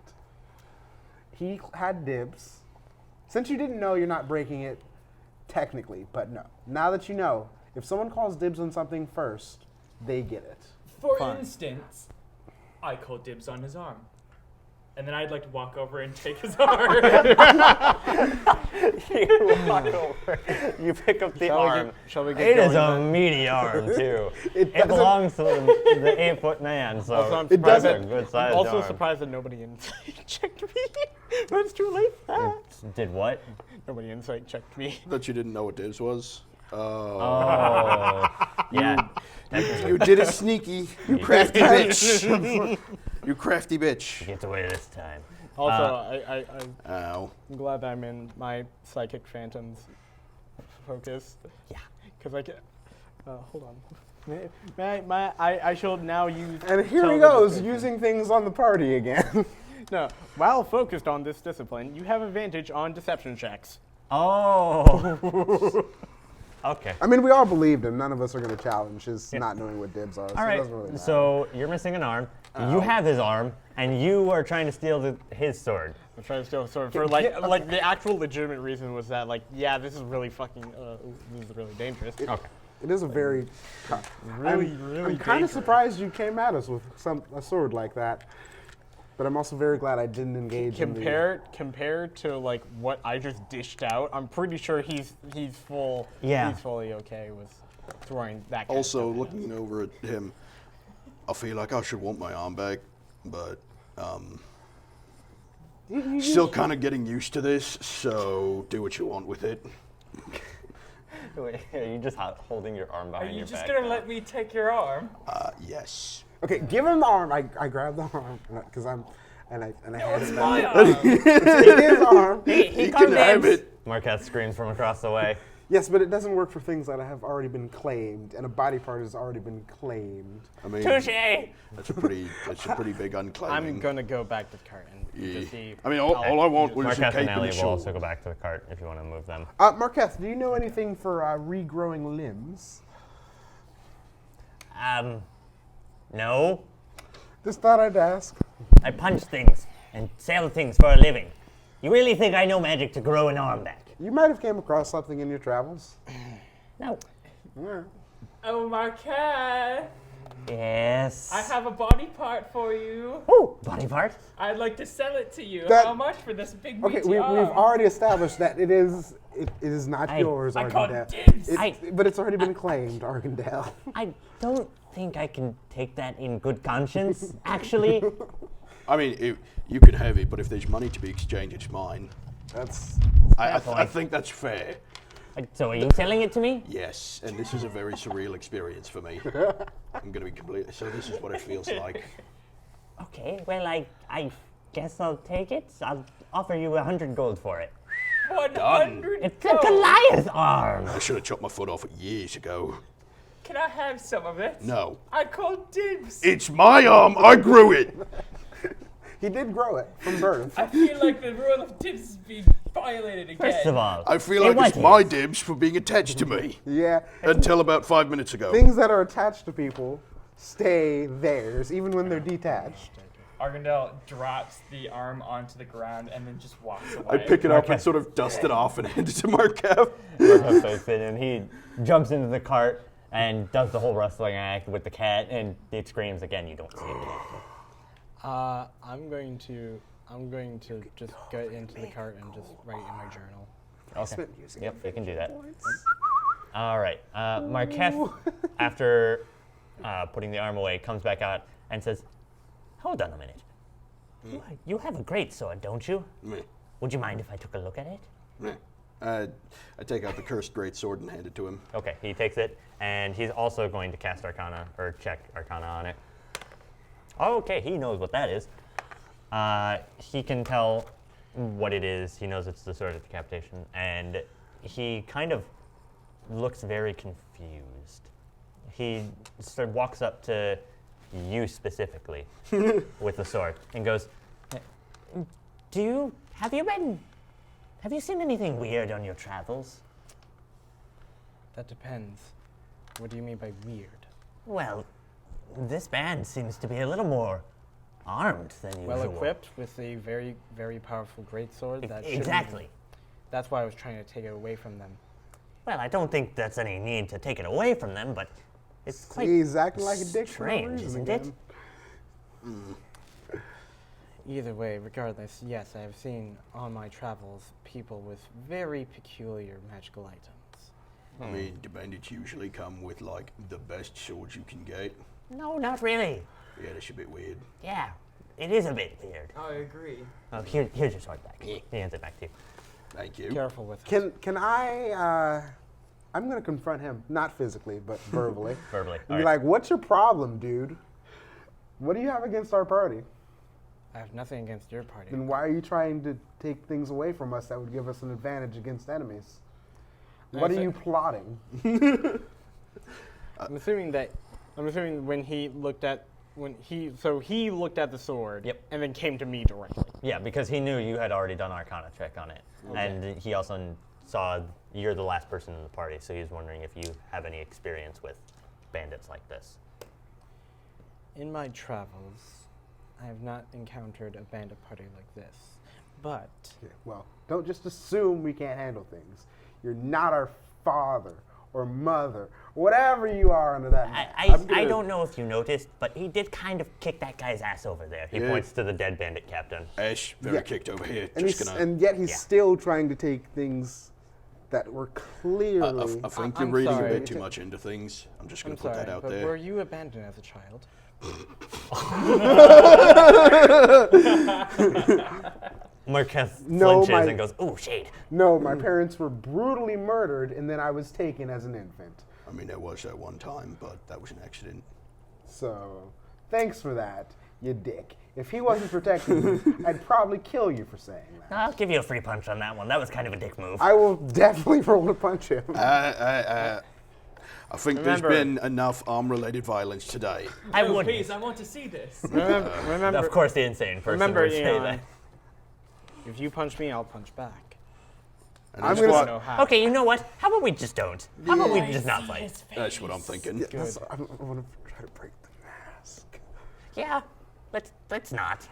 He had dibs. Since you didn't know, you're not breaking it technically, but no. Now that you know, if someone calls dibs on something first, they get it. For Fine. instance, I call dibs on his arm. And then I'd like to walk over and take his arm. You walk over. You pick up the arm. Shall we get It is going a then? meaty arm, too. It It doesn't- belongs to the 8-foot man, so Also, I'm It surprised doesn't- that- good sized I'm also arm. surprised that nobody insight checked me. But it's too late for that. Did what? Nobody insight checked me. That you didn't know what dibs was. Oh, yeah. You did it sneaky. You crafty bitch. You crafty bitch. Gets away this time. Also, Ow. I'm glad that I'm in my psychic phantoms focus. Yeah. Because I get. Hold on. I shall now use. And here he television goes, description. using things on the party again. No. While focused on this discipline, you have advantage on deception checks. Oh. Okay. I mean, we all believed him. None of us are going to challenge his not knowing what dibs are. So All it right. doesn't really matter. So you're missing an arm. You have his arm, and you are trying to steal his sword. I'm trying to steal a sword for like the actual legitimate reason was that yeah, this is really fucking this is really dangerous. Okay. It is a very Really I'm kind of surprised you came at us with a sword like that. But I'm also very glad I didn't engage in the... Compared to like what I just dished out, I'm pretty sure he's full. Yeah. He's fully okay with throwing that. Kind Also, of stuff at us. looking over at him, I feel like I should want my arm back, but still kind of getting used to this, so do what you want with it. Wait, are you just holding your arm Are behind you your just back? gonna now? let me take your arm? Yes. Okay, give him the arm. I grab the arm because I hand It's it my back. arm. It's his arm. He can have it. Marketh screams from across the way. Yes, but it doesn't work for things that have already been claimed, and a body part has already been claimed. I mean, Touche. that's a pretty big unclaiming. I'm gonna go back to the cart and Yeah. just see. I mean, all I want was a Marketh cape and and Ellie a will shawl. also go back to the cart if you want to move them. Marketh, do you know anything for regrowing limbs? No. Just thought I'd ask. I punch things and sell things for a living. You really think I know magic to grow an arm back? You might have came across something in your travels. No. Yeah. Oh, Marketh, Yes. I have a body part for you. Ooh, body part. I'd like to sell it to you. That- How much for this big Okay, meaty we've arm? already established that it is not I- yours, I call Argendelle. dibs. But it's already been claimed, Argendelle. I don't think I can take that in good conscience, actually. I mean, you can have it, but if there's money to be exchanged, it's mine. That's I think that's fair. So are you selling it to me? Yes, and this is a very surreal experience for me. I'm going to be completely. So this is what it feels like. Okay, well, I guess I'll take it. I'll offer you 100 gold for it. 100 It's a gold. Goliath arm. I should have chopped my foot off years ago. Can I have some of it? No. I call dibs. It's my arm. I grew it. he did grow it from birth. I feel like the rule of dibs is being violated again. First of all, I feel it like it's was my his. dibs for being attached to me Yeah. until about 5 minutes ago. Things that are attached to people stay theirs, even when they're detached. Argendelle drops the arm onto the ground and then just walks away. I pick it up and sort of dust it off and hand it to Marketh. Marketh takes it and he jumps into the cart and does the whole wrestling act with the cat, and it screams again. You don't see it. I'm going to just go into the cart and just write in my journal. Okay. Yep, you can do that. All right. Marketh, after putting the arm away, comes back out and says, "Hold on a minute. You have a great sword, don't you? Meh, Would you mind if I took a look at it?" meh. I take out the cursed great sword and hand it to him. Okay, he takes it, and he's also going to cast Arcana, or check Arcana on it. Okay, he knows what that is. He can tell what it is. He knows it's the Sword of Decapitation, and he kind of looks very confused. He sort of walks up to you specifically with the sword and goes, have you seen anything weird on your travels? That depends. What do you mean by weird? Well, this band seems to be a little more armed than usual. Well equipped with a very, very powerful greatsword. That shouldn't Exactly. even- That's why I was trying to take it away from them. Well, I don't think that's any need to take it away from them, but it's quite He's acting like a dick for no strange, reason isn't again. it? Either way, regardless, yes, I have seen on my travels people with very peculiar magical items. I mean, do bandits usually come with like the best swords you can get? No, not really. Yeah, that's a bit weird. Yeah, it is a bit weird. I agree. Oh, here's your sword back. He hands it back to you. Thank you. Careful with it. Can I? I'm gonna confront him, not physically, but verbally. Verbally. And be like, "What's your problem, dude? What do you have against our party? I have nothing against your party. Then why are you trying to take things away from us that would give us an advantage against enemies? What are you plotting?" I'm assuming when he looked at the sword. Yep. And then came to me directly. Yeah, because he knew you had already done Arcana check on it. Okay. And he also saw you're the last person in the party, so he's wondering if you have any experience with bandits like this. In my travels, I have not encountered a bandit party like this. But Yeah, well, don't just assume we can't handle things. You're not our father or mother, whatever you are under that. map. I don't know if you noticed, but he did kind of kick that guy's ass over there. He Yeah. points to the dead bandit captain. Ash, very Yeah. kicked over here. And, Just he's, gonna. and yet he's Yeah. still trying to take things that were clearly. I think I'm you're reading sorry. a bit too much into things. I'm just I'm gonna put sorry, that out but there. were you abandoned as a child? Marketh No, flinches and goes, "Ooh, shade." No, my parents were brutally murdered, and then I was taken as an infant. I mean, there was that one time, but that was an accident. So, thanks for that, you dick. If he wasn't protecting me, I'd probably kill you for saying that. I'll give you a free punch on that one. That was kind of a dick move. I will definitely roll to punch him. I think Remember- there's been enough arm-related violence today. I No, would. please, I want to see this. Remember, Of course, the insane person remember, would say Ian, that. if you punch me, I'll punch back. And I'm that's gonna I what, don't know how. Okay, you know what? How about we just don't? How about we just not fight? that's what I'm thinking. I want to try to break the mask. Yeah, let's not.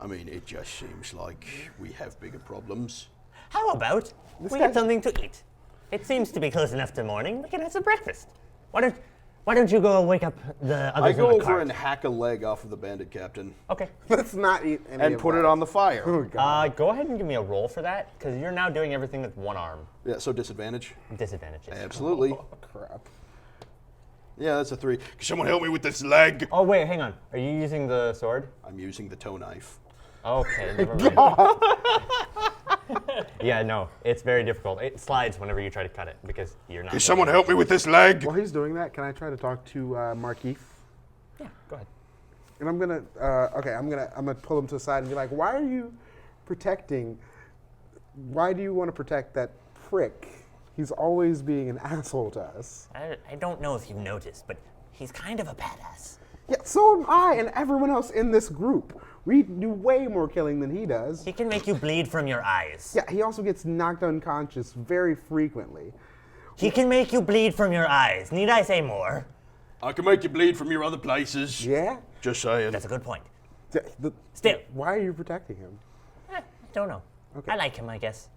I mean, it just seems like we have bigger problems. How about we guy's- get something to eat? It seems to be close enough to morning. We can have some breakfast. Why don't you go wake up the I others go in the over cart? and hack a leg off of the bandit captain Okay. Let's not eat any and of put that. it on the fire. Oh, God. Go ahead and give me a roll for that, because you're now doing everything with one arm. Yeah, so disadvantage. Disadvantages. Absolutely. Crap. Yeah, that's a 3. Can someone help me with this leg? Oh wait, hang on. Are you using the sword? I'm using the toe knife. Okay, never mind. Yeah, no, it's very difficult. It slides whenever you try to cut it because you're not. Can someone help me with this leg? While he's doing that, can I try to talk to Marketh? Yeah, go ahead. And I'm gonna pull him to the side and be like, why are you protecting? Why do you want to protect that prick? He's always being an asshole to us. I don't know if you noticed, but he's kind of a badass. Yeah, so am I and everyone else in this group. We do way more killing than he does. He can make you bleed from your eyes. Yeah, he also gets knocked unconscious very frequently. He can make you bleed from your eyes. Need I say more? I can make you bleed from your other places. Yeah? Just saying. That's a good point. Still. Why are you protecting him? Don't know. Okay. I like him, I guess.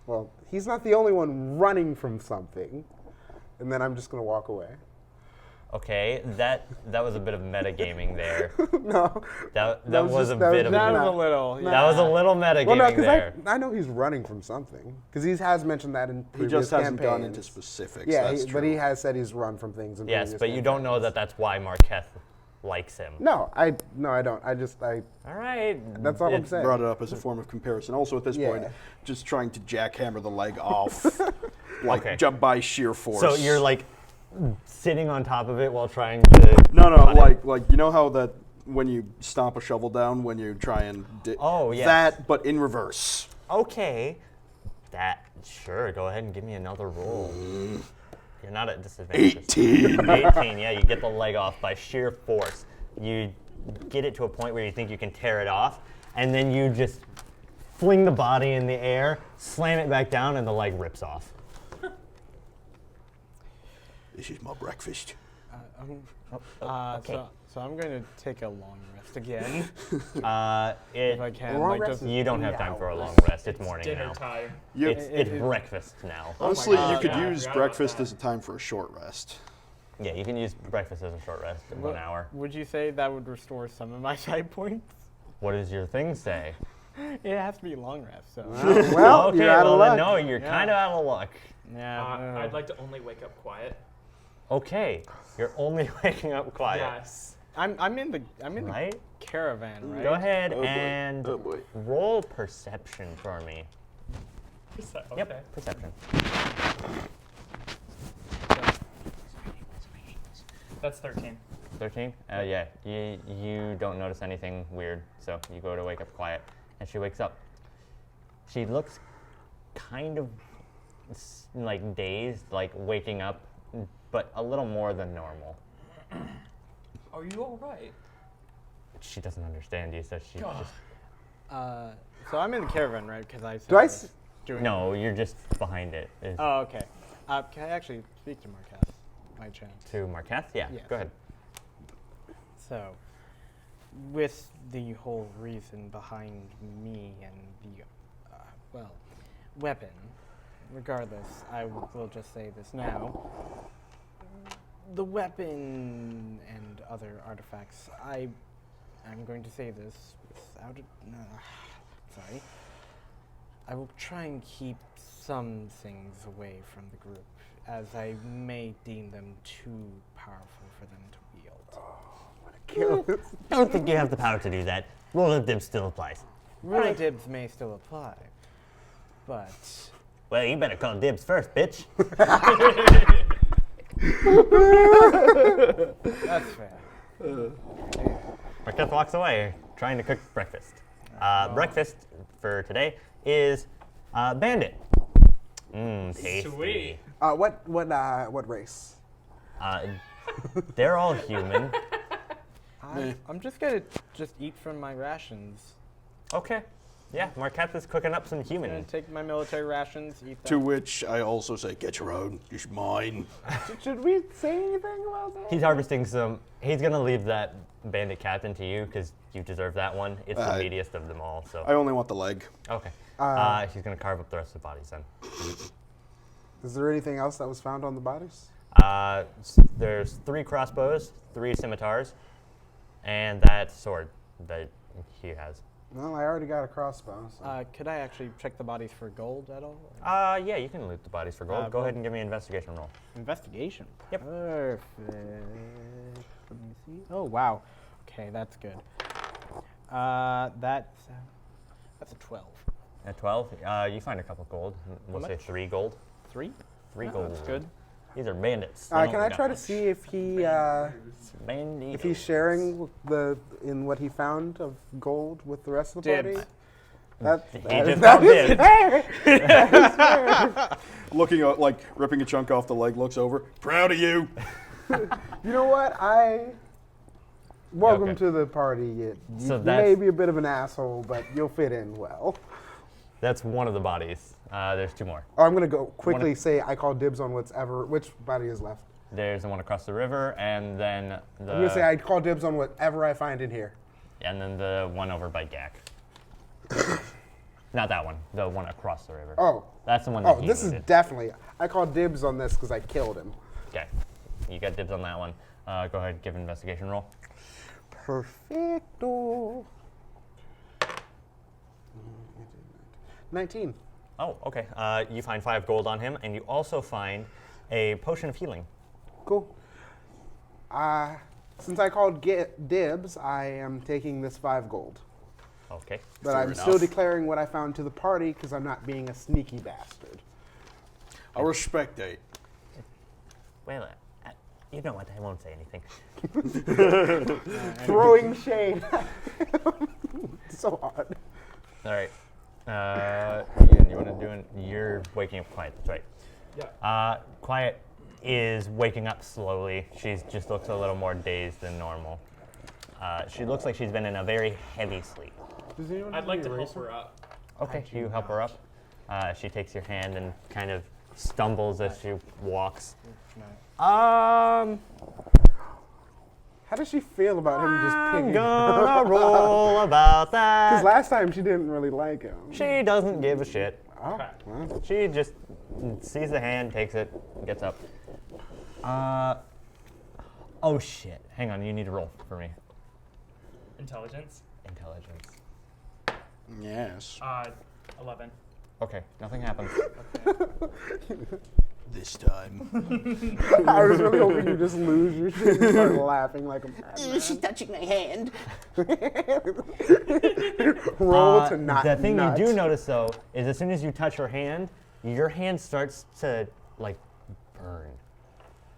Well, he's not the only one running from something. And then I'm just going to walk away. Okay, that was a bit of metagaming there. No. That was was a just- that bit was of That not- was a little. that was a little metagaming Well, no, because there. I know he's running from something. Because he has mentioned that in He previous just hasn't gone campaigns. into specifics. Yeah, that's but he true. has said he's run from things in Yes, previous but you don't know campaigns. that that's why Marketh likes him. No, I don't. All right. That's all I'm It's- saying. Brought it up as a form of comparison. Also, at this point, Yeah. just trying to jackhammer the leg off, like Okay. jump by sheer force. So you're like sitting on top of it while trying to. no, cut it? like you know how that when you stomp a shovel down when you try and Oh, yes. that, but in reverse. Okay. Sure. Go ahead and give me another roll. You're not at disadvantage. 18. 18. Yeah, you get the leg off by sheer force. you get it to a point where you think you can tear it off, and then you just fling the body in the air, slam it back down, and the leg rips off. This is my breakfast. Okay. So I'm going to take a long rest again. If I can. Long Like, rest just, is You don't have 8 time for a hours. long rest. It's morning Dinner now. time. You, It's breakfast now. honestly, God. you could Yeah, I use forgot about breakfast that. as a time for a short rest. Yeah, you can use breakfast as a short rest in 1 hour. Would you say that would restore some of my side points? What does your thing say? It has to be a long rest, so. Well, okay, you're out well of then, luck. no, you're Yeah. kind of out of luck. Yeah. I'd like to only wake up quiet. Okay, you're only waking up quiet. Yes. I'm in the Right? caravan, right? Go ahead Oh, boy. and Oh, boy. roll perception for me. Okay. Yep, perception. That's 13. 13? Yeah, you don't notice anything weird, so you go to wake up quiet, and she wakes up. She looks kind of like dazed, like waking up, but a little more than normal. Are you all right? She doesn't understand you, so she just... So I'm in the caravan, right? Because I. Do I said doing. No, you're just behind it. Is Oh, okay. Can I actually speak to Marketh, by chance? to Marketh? Yeah, Yes. go ahead. So, with the whole reason behind me and the, weapon, regardless, I will just say this now. The weapon and other artifacts, I'm going to say this without sorry. I will try and keep some things away from the group, as I may deem them too powerful for them to wield. I don't think you have the power to do that. Roll of dibs still applies. Rule of dibs may still apply, but Well, you better call dibs first, bitch. that's fair. Marketh walks away, trying to cook breakfast. Breakfast for today is bandit. Tasty. Sweet. What race? They're all human. I'm just gonna eat from my rations. Okay. Yeah, Marketh is cooking up some I'm gonna human. take my military rations, eat To them. which I also say, get your own. It's mine. Should we say anything about that? He's harvesting some. He's gonna leave that bandit captain to you because you deserve that one. It's the meatiest of them all. So I only want the leg. okay. He's gonna carve up the rest of the bodies then. Is there anything else that was found on the bodies? There's 3 crossbows, 3 scimitars, and that sword that he has. Well, I already got a crossbow. So. Could I actually check the bodies for gold at all? Yeah, you can loot the bodies for gold. Go well- ahead and give me an investigation roll. Investigation. Yep. Perfect. Let me see. Oh wow. Okay, that's good. That's a 12. At 12, you find a couple gold. We'll say much? 3 gold. 3? 3 Oh, gold. that's good. These are bandits. They Can don't I got try to much. see if he Banditos. if he's sharing in what he found of gold with the rest of the Dibs. party? That, He that- just that called is dibs. fair. Looking at, like, ripping a chunk off the leg, looks over. Proud of you. You know what? Welcome okay. to the party. You So may that's- be a bit of an asshole, but you'll fit in well. That's one of the bodies. There's 2 more. I'm gonna go quickly say I call dibs on which body is left. There's the one across the river, and then the I'm gonna say I call dibs on whatever I find in here. and then the one over by Gak. Not that one. The one across the river. Oh, That's the one that he this is looted. definitely. I call dibs on this because I killed him. Okay. You got dibs on that one. Go ahead, give an investigation roll. Perfecto. 19. Oh, okay. You find 5 gold on him, and you also find a potion of healing. Cool. Since I called dibs, I am taking this 5 gold. Okay. But Fair I'm still enough. declaring what I found to the party because I'm not being a sneaky bastard. I respect that. Well, you know what? I won't say anything. Throwing shade. So hard. All right. Ian, you want to do it? You're waking up Quiet. That's right. Yeah. Quiet is waking up slowly. She just looks a little more dazed than normal. She looks like she's been in a very heavy sleep. Does anyone I'd have like any to help eraser? her up. Okay, you help her up. She takes your hand and kind of stumbles as she walks. How does she feel about him just I'm picking? gonna roll about Because that. last time she didn't really like him. She doesn't give a shit. Oh, Okay. well. She just sees the hand, takes it, gets up. Oh shit. Hang on, you need to roll for me. Intelligence. Intelligence. Yes. 11. Okay, nothing happens. This time. I was really hoping you just lose your shit and start laughing like a madman. She's touching my hand. Roll to not The thing nut. you do notice though is as soon as you touch her hand, your hand starts to like burn.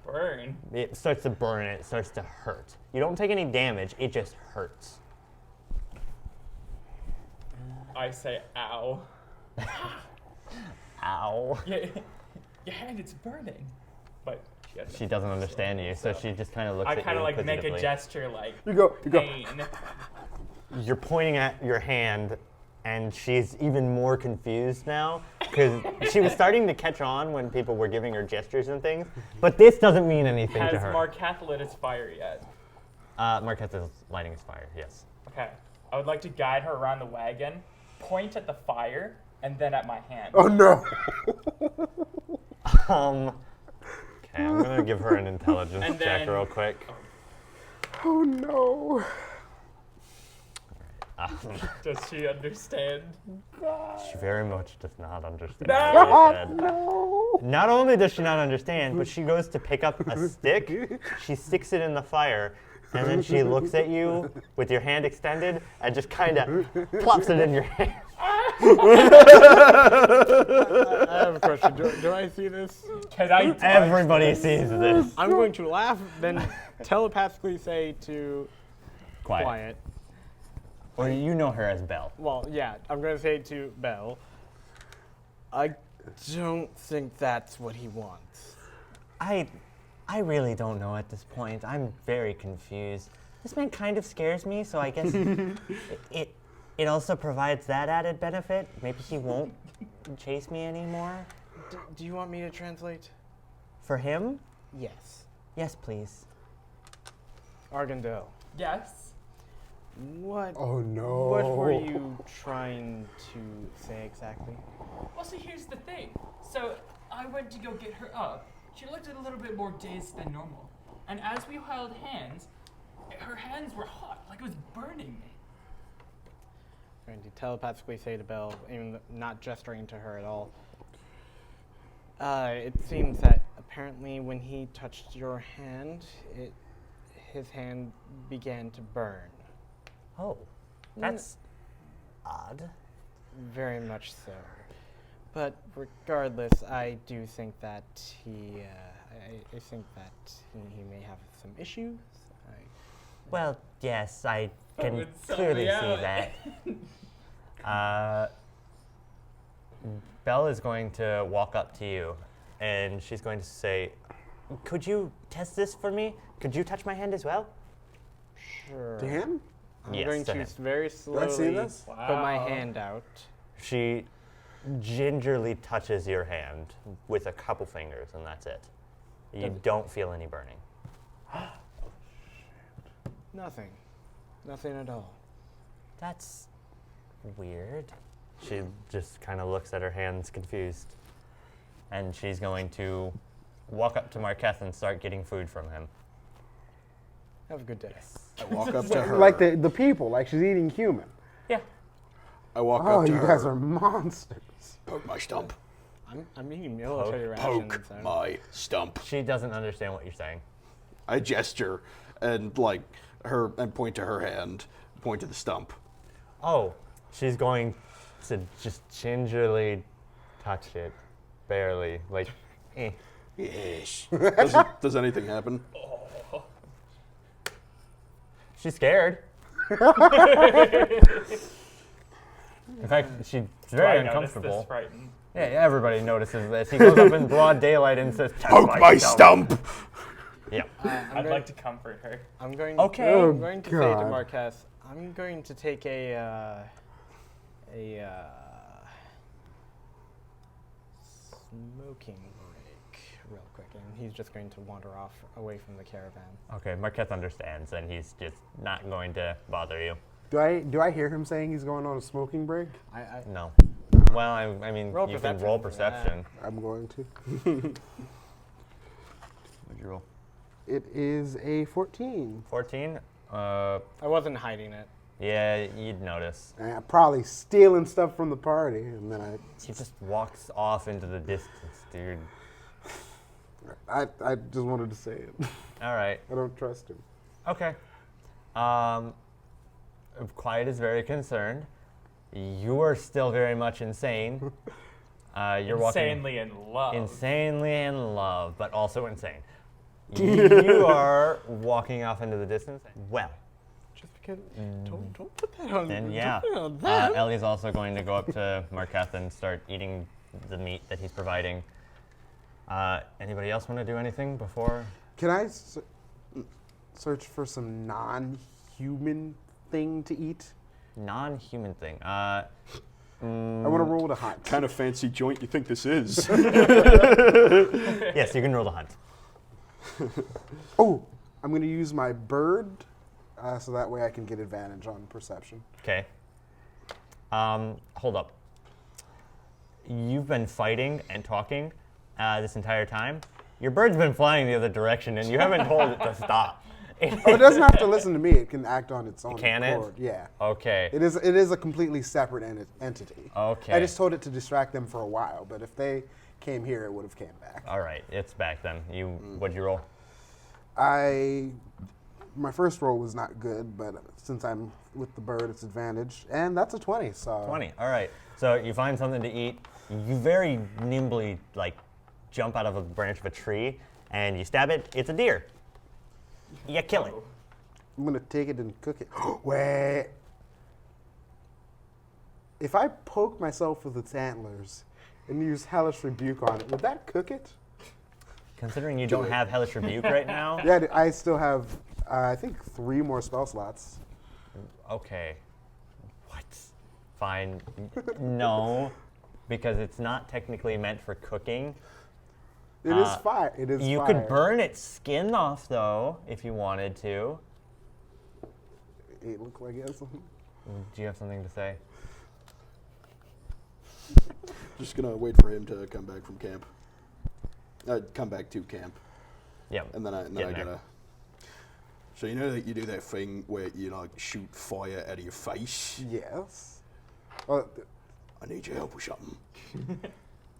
Burn. It starts to burn and it starts to hurt. You don't take any damage, it just hurts. I say, ow. Ow. Yeah, your hand is burning. But She doesn't understand you, so she just kind of looks I at you kind of like make a inquisitively. gesture like You go. pain. You're pointing at your hand, and she's even more confused now because she was starting to catch on when people were giving her gestures and things. But this doesn't mean anything Has to her. Marketh lit his fire yet? Marketh is lighting his fire. Yes. Okay. I would like to guide her around the wagon, point at the fire, and then at my hand. Oh no. Okay, I'm gonna give her an intelligence And check then- real quick. Oh no. Does she understand? She very much does not understand. No! what I said. No. Not only does she not understand, but she goes to pick up a stick, she sticks it in the fire, and then she looks at you with your hand extended and just kind of plops it in your hand. I have a question. Do I see this? Can I touch Everybody sees this. I'm going to laugh, then telepathically say to Quiet. Quiet. Or you know her as Belle. Well, yeah, I'm going to say to Belle, I don't think that's what he wants. I really don't know at this point. I'm very confused. This man kind of scares me, so I guess it also provides that added benefit. Maybe he won't chase me anymore. Do you want me to translate? For him? Yes. Yes, please. Argandel, Yes. what Oh no. what were you trying to say exactly? Well, see, here's the thing. So I went to go get her up. She looked a little bit more dazed than normal. And as we held hands, her hands were hot, like it was burning me. I'm going to telepathically say to Belle, even not gesturing to her at all. It seems that apparently when he touched your hand, his hand began to burn. Oh, that's odd. Very much so. But regardless, I do think that I think that he may have some issues. Well, yes, I can would sell clearly me see out. that. Belle is going to walk up to you, and she's going to say, "Could you test this for me? Could you touch my hand as well?" Sure. Damn. I'm Yes, going to to him. very slowly Let's see this. put my Wow. hand out. She gingerly touches your hand with a couple fingers, and that's it. You don't feel any burning. Nothing. Nothing at all. That's weird. She just kind of looks at her hands confused. And she's going to walk up to Marketh and start getting food from him. Have a good day. I walk up to her. Like the people, like she's eating human. Yeah. I walk Oh, up to you her. guys are monsters. Poke my stump. I'm eating military rations. Poke I don't- my stump. She doesn't understand what you're saying. I gesture and like her and point to her hand, point to the stump. Oh, she's going to just gingerly touch it. Barely. Like, eh. Yes. Does anything happen? She's scared. In fact, she's very I noticed uncomfortable. this frightened. Yeah, everybody notices this. He goes up in broad daylight and says, "Touch Poke my stump. Yeah. I'd like to comfort her. I'm going. Okay. Oh, I'm going to say to God. Marketh, I'm going to take a smoking break real quick, and he's just going to wander off away from the caravan. Okay, Marketh understands, and he's just not going to bother you. Do I hear him saying he's going on a smoking break? I No. Well, I mean, Roll you can perception. roll perception. I'm going to. What'd you roll? It is a 14. 14? I wasn't hiding it. Yeah, you'd notice. And I'm probably stealing stuff from the party, and then He just walks off into the distance, dude. I just wanted to say it. All right. I don't trust him. Okay. Quiet is very concerned. You are still very much insane. You're Insanely in love. insanely in love, but also insane. You are walking off into the distance. Well, Just because. Don't put that on. then don't yeah. put it on them. Ellie's also going to go up to Marketh and start eating the meat that he's providing. Anybody else want to do anything before? Can I search for some non-human thing to eat? Non-human thing. I want to roll to hunt. Kind of fancy joint you think this is? Yes, you can roll the hunt. Oh, I'm going to use my bird, so that way I can get advantage on perception. Okay. Hold up. You've been fighting and talking this entire time. Your bird's been flying the other direction, and you haven't told it to stop. Oh, it doesn't have to listen to me. It can act on its own Can it? accord. Yeah. Okay. It is a completely separate entity. Okay. I just told it to distract them for a while, but if they came here, it would have came back. All right, it's back then. What'd you roll? My first roll was not good, but since I'm with the bird, it's advantage, and that's a 20. So 20. All right. So you find something to eat. You very nimbly jump out of a branch of a tree, and you stab it. It's a deer. You kill it. I'm gonna take it and cook it. Wait. If I poke myself with its antlers and use Hellish Rebuke on it, would that cook it? Considering you don't have Hellish Rebuke right now. Yeah, I still have, I think, 3 more spell slots. Okay. What? Fine. No, because it's not technically meant for cooking. It is fire. It is You fire. could burn its skin off, though, if you wanted to. It looked like it has something. Do you have something to say? Just gonna wait for him to come back from camp. Come back to camp, Yeah. and then I Getting there. gotta. So you know that you do that thing where you shoot fire out of your face. Yes. Well, I need your help with something.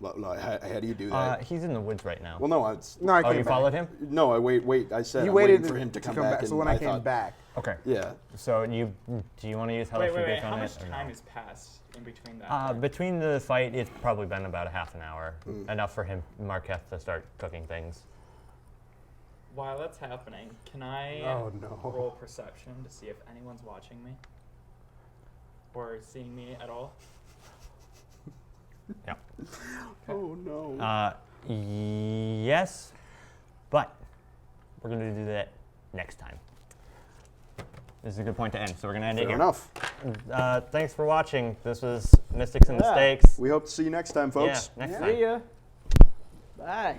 How do you do that? He's in the woods right now. Well, no, no, I Oh, came you back. followed him? no. I wait. I said He I'm waited waiting for him to come back. So and when I came thought- back, Okay. Yeah. So do you want to use Hellish Wait. Rebuke on How it? much or no? time has passed in between that? Between the fight, it's probably been about a half an hour. Enough for him, Marketh, to start cooking things. While that's happening, can I Oh, no. roll perception to see if anyone's watching me or seeing me at all? Yeah. Oh no. Yes, but we're going to do that next time. This is a good point to end, so we're going to end it Fair here. enough. Thanks for watching. This was Mystics and Yeah. Mistakes. We hope to see you next time, folks. Yeah, next Yeah. time. See ya. Bye.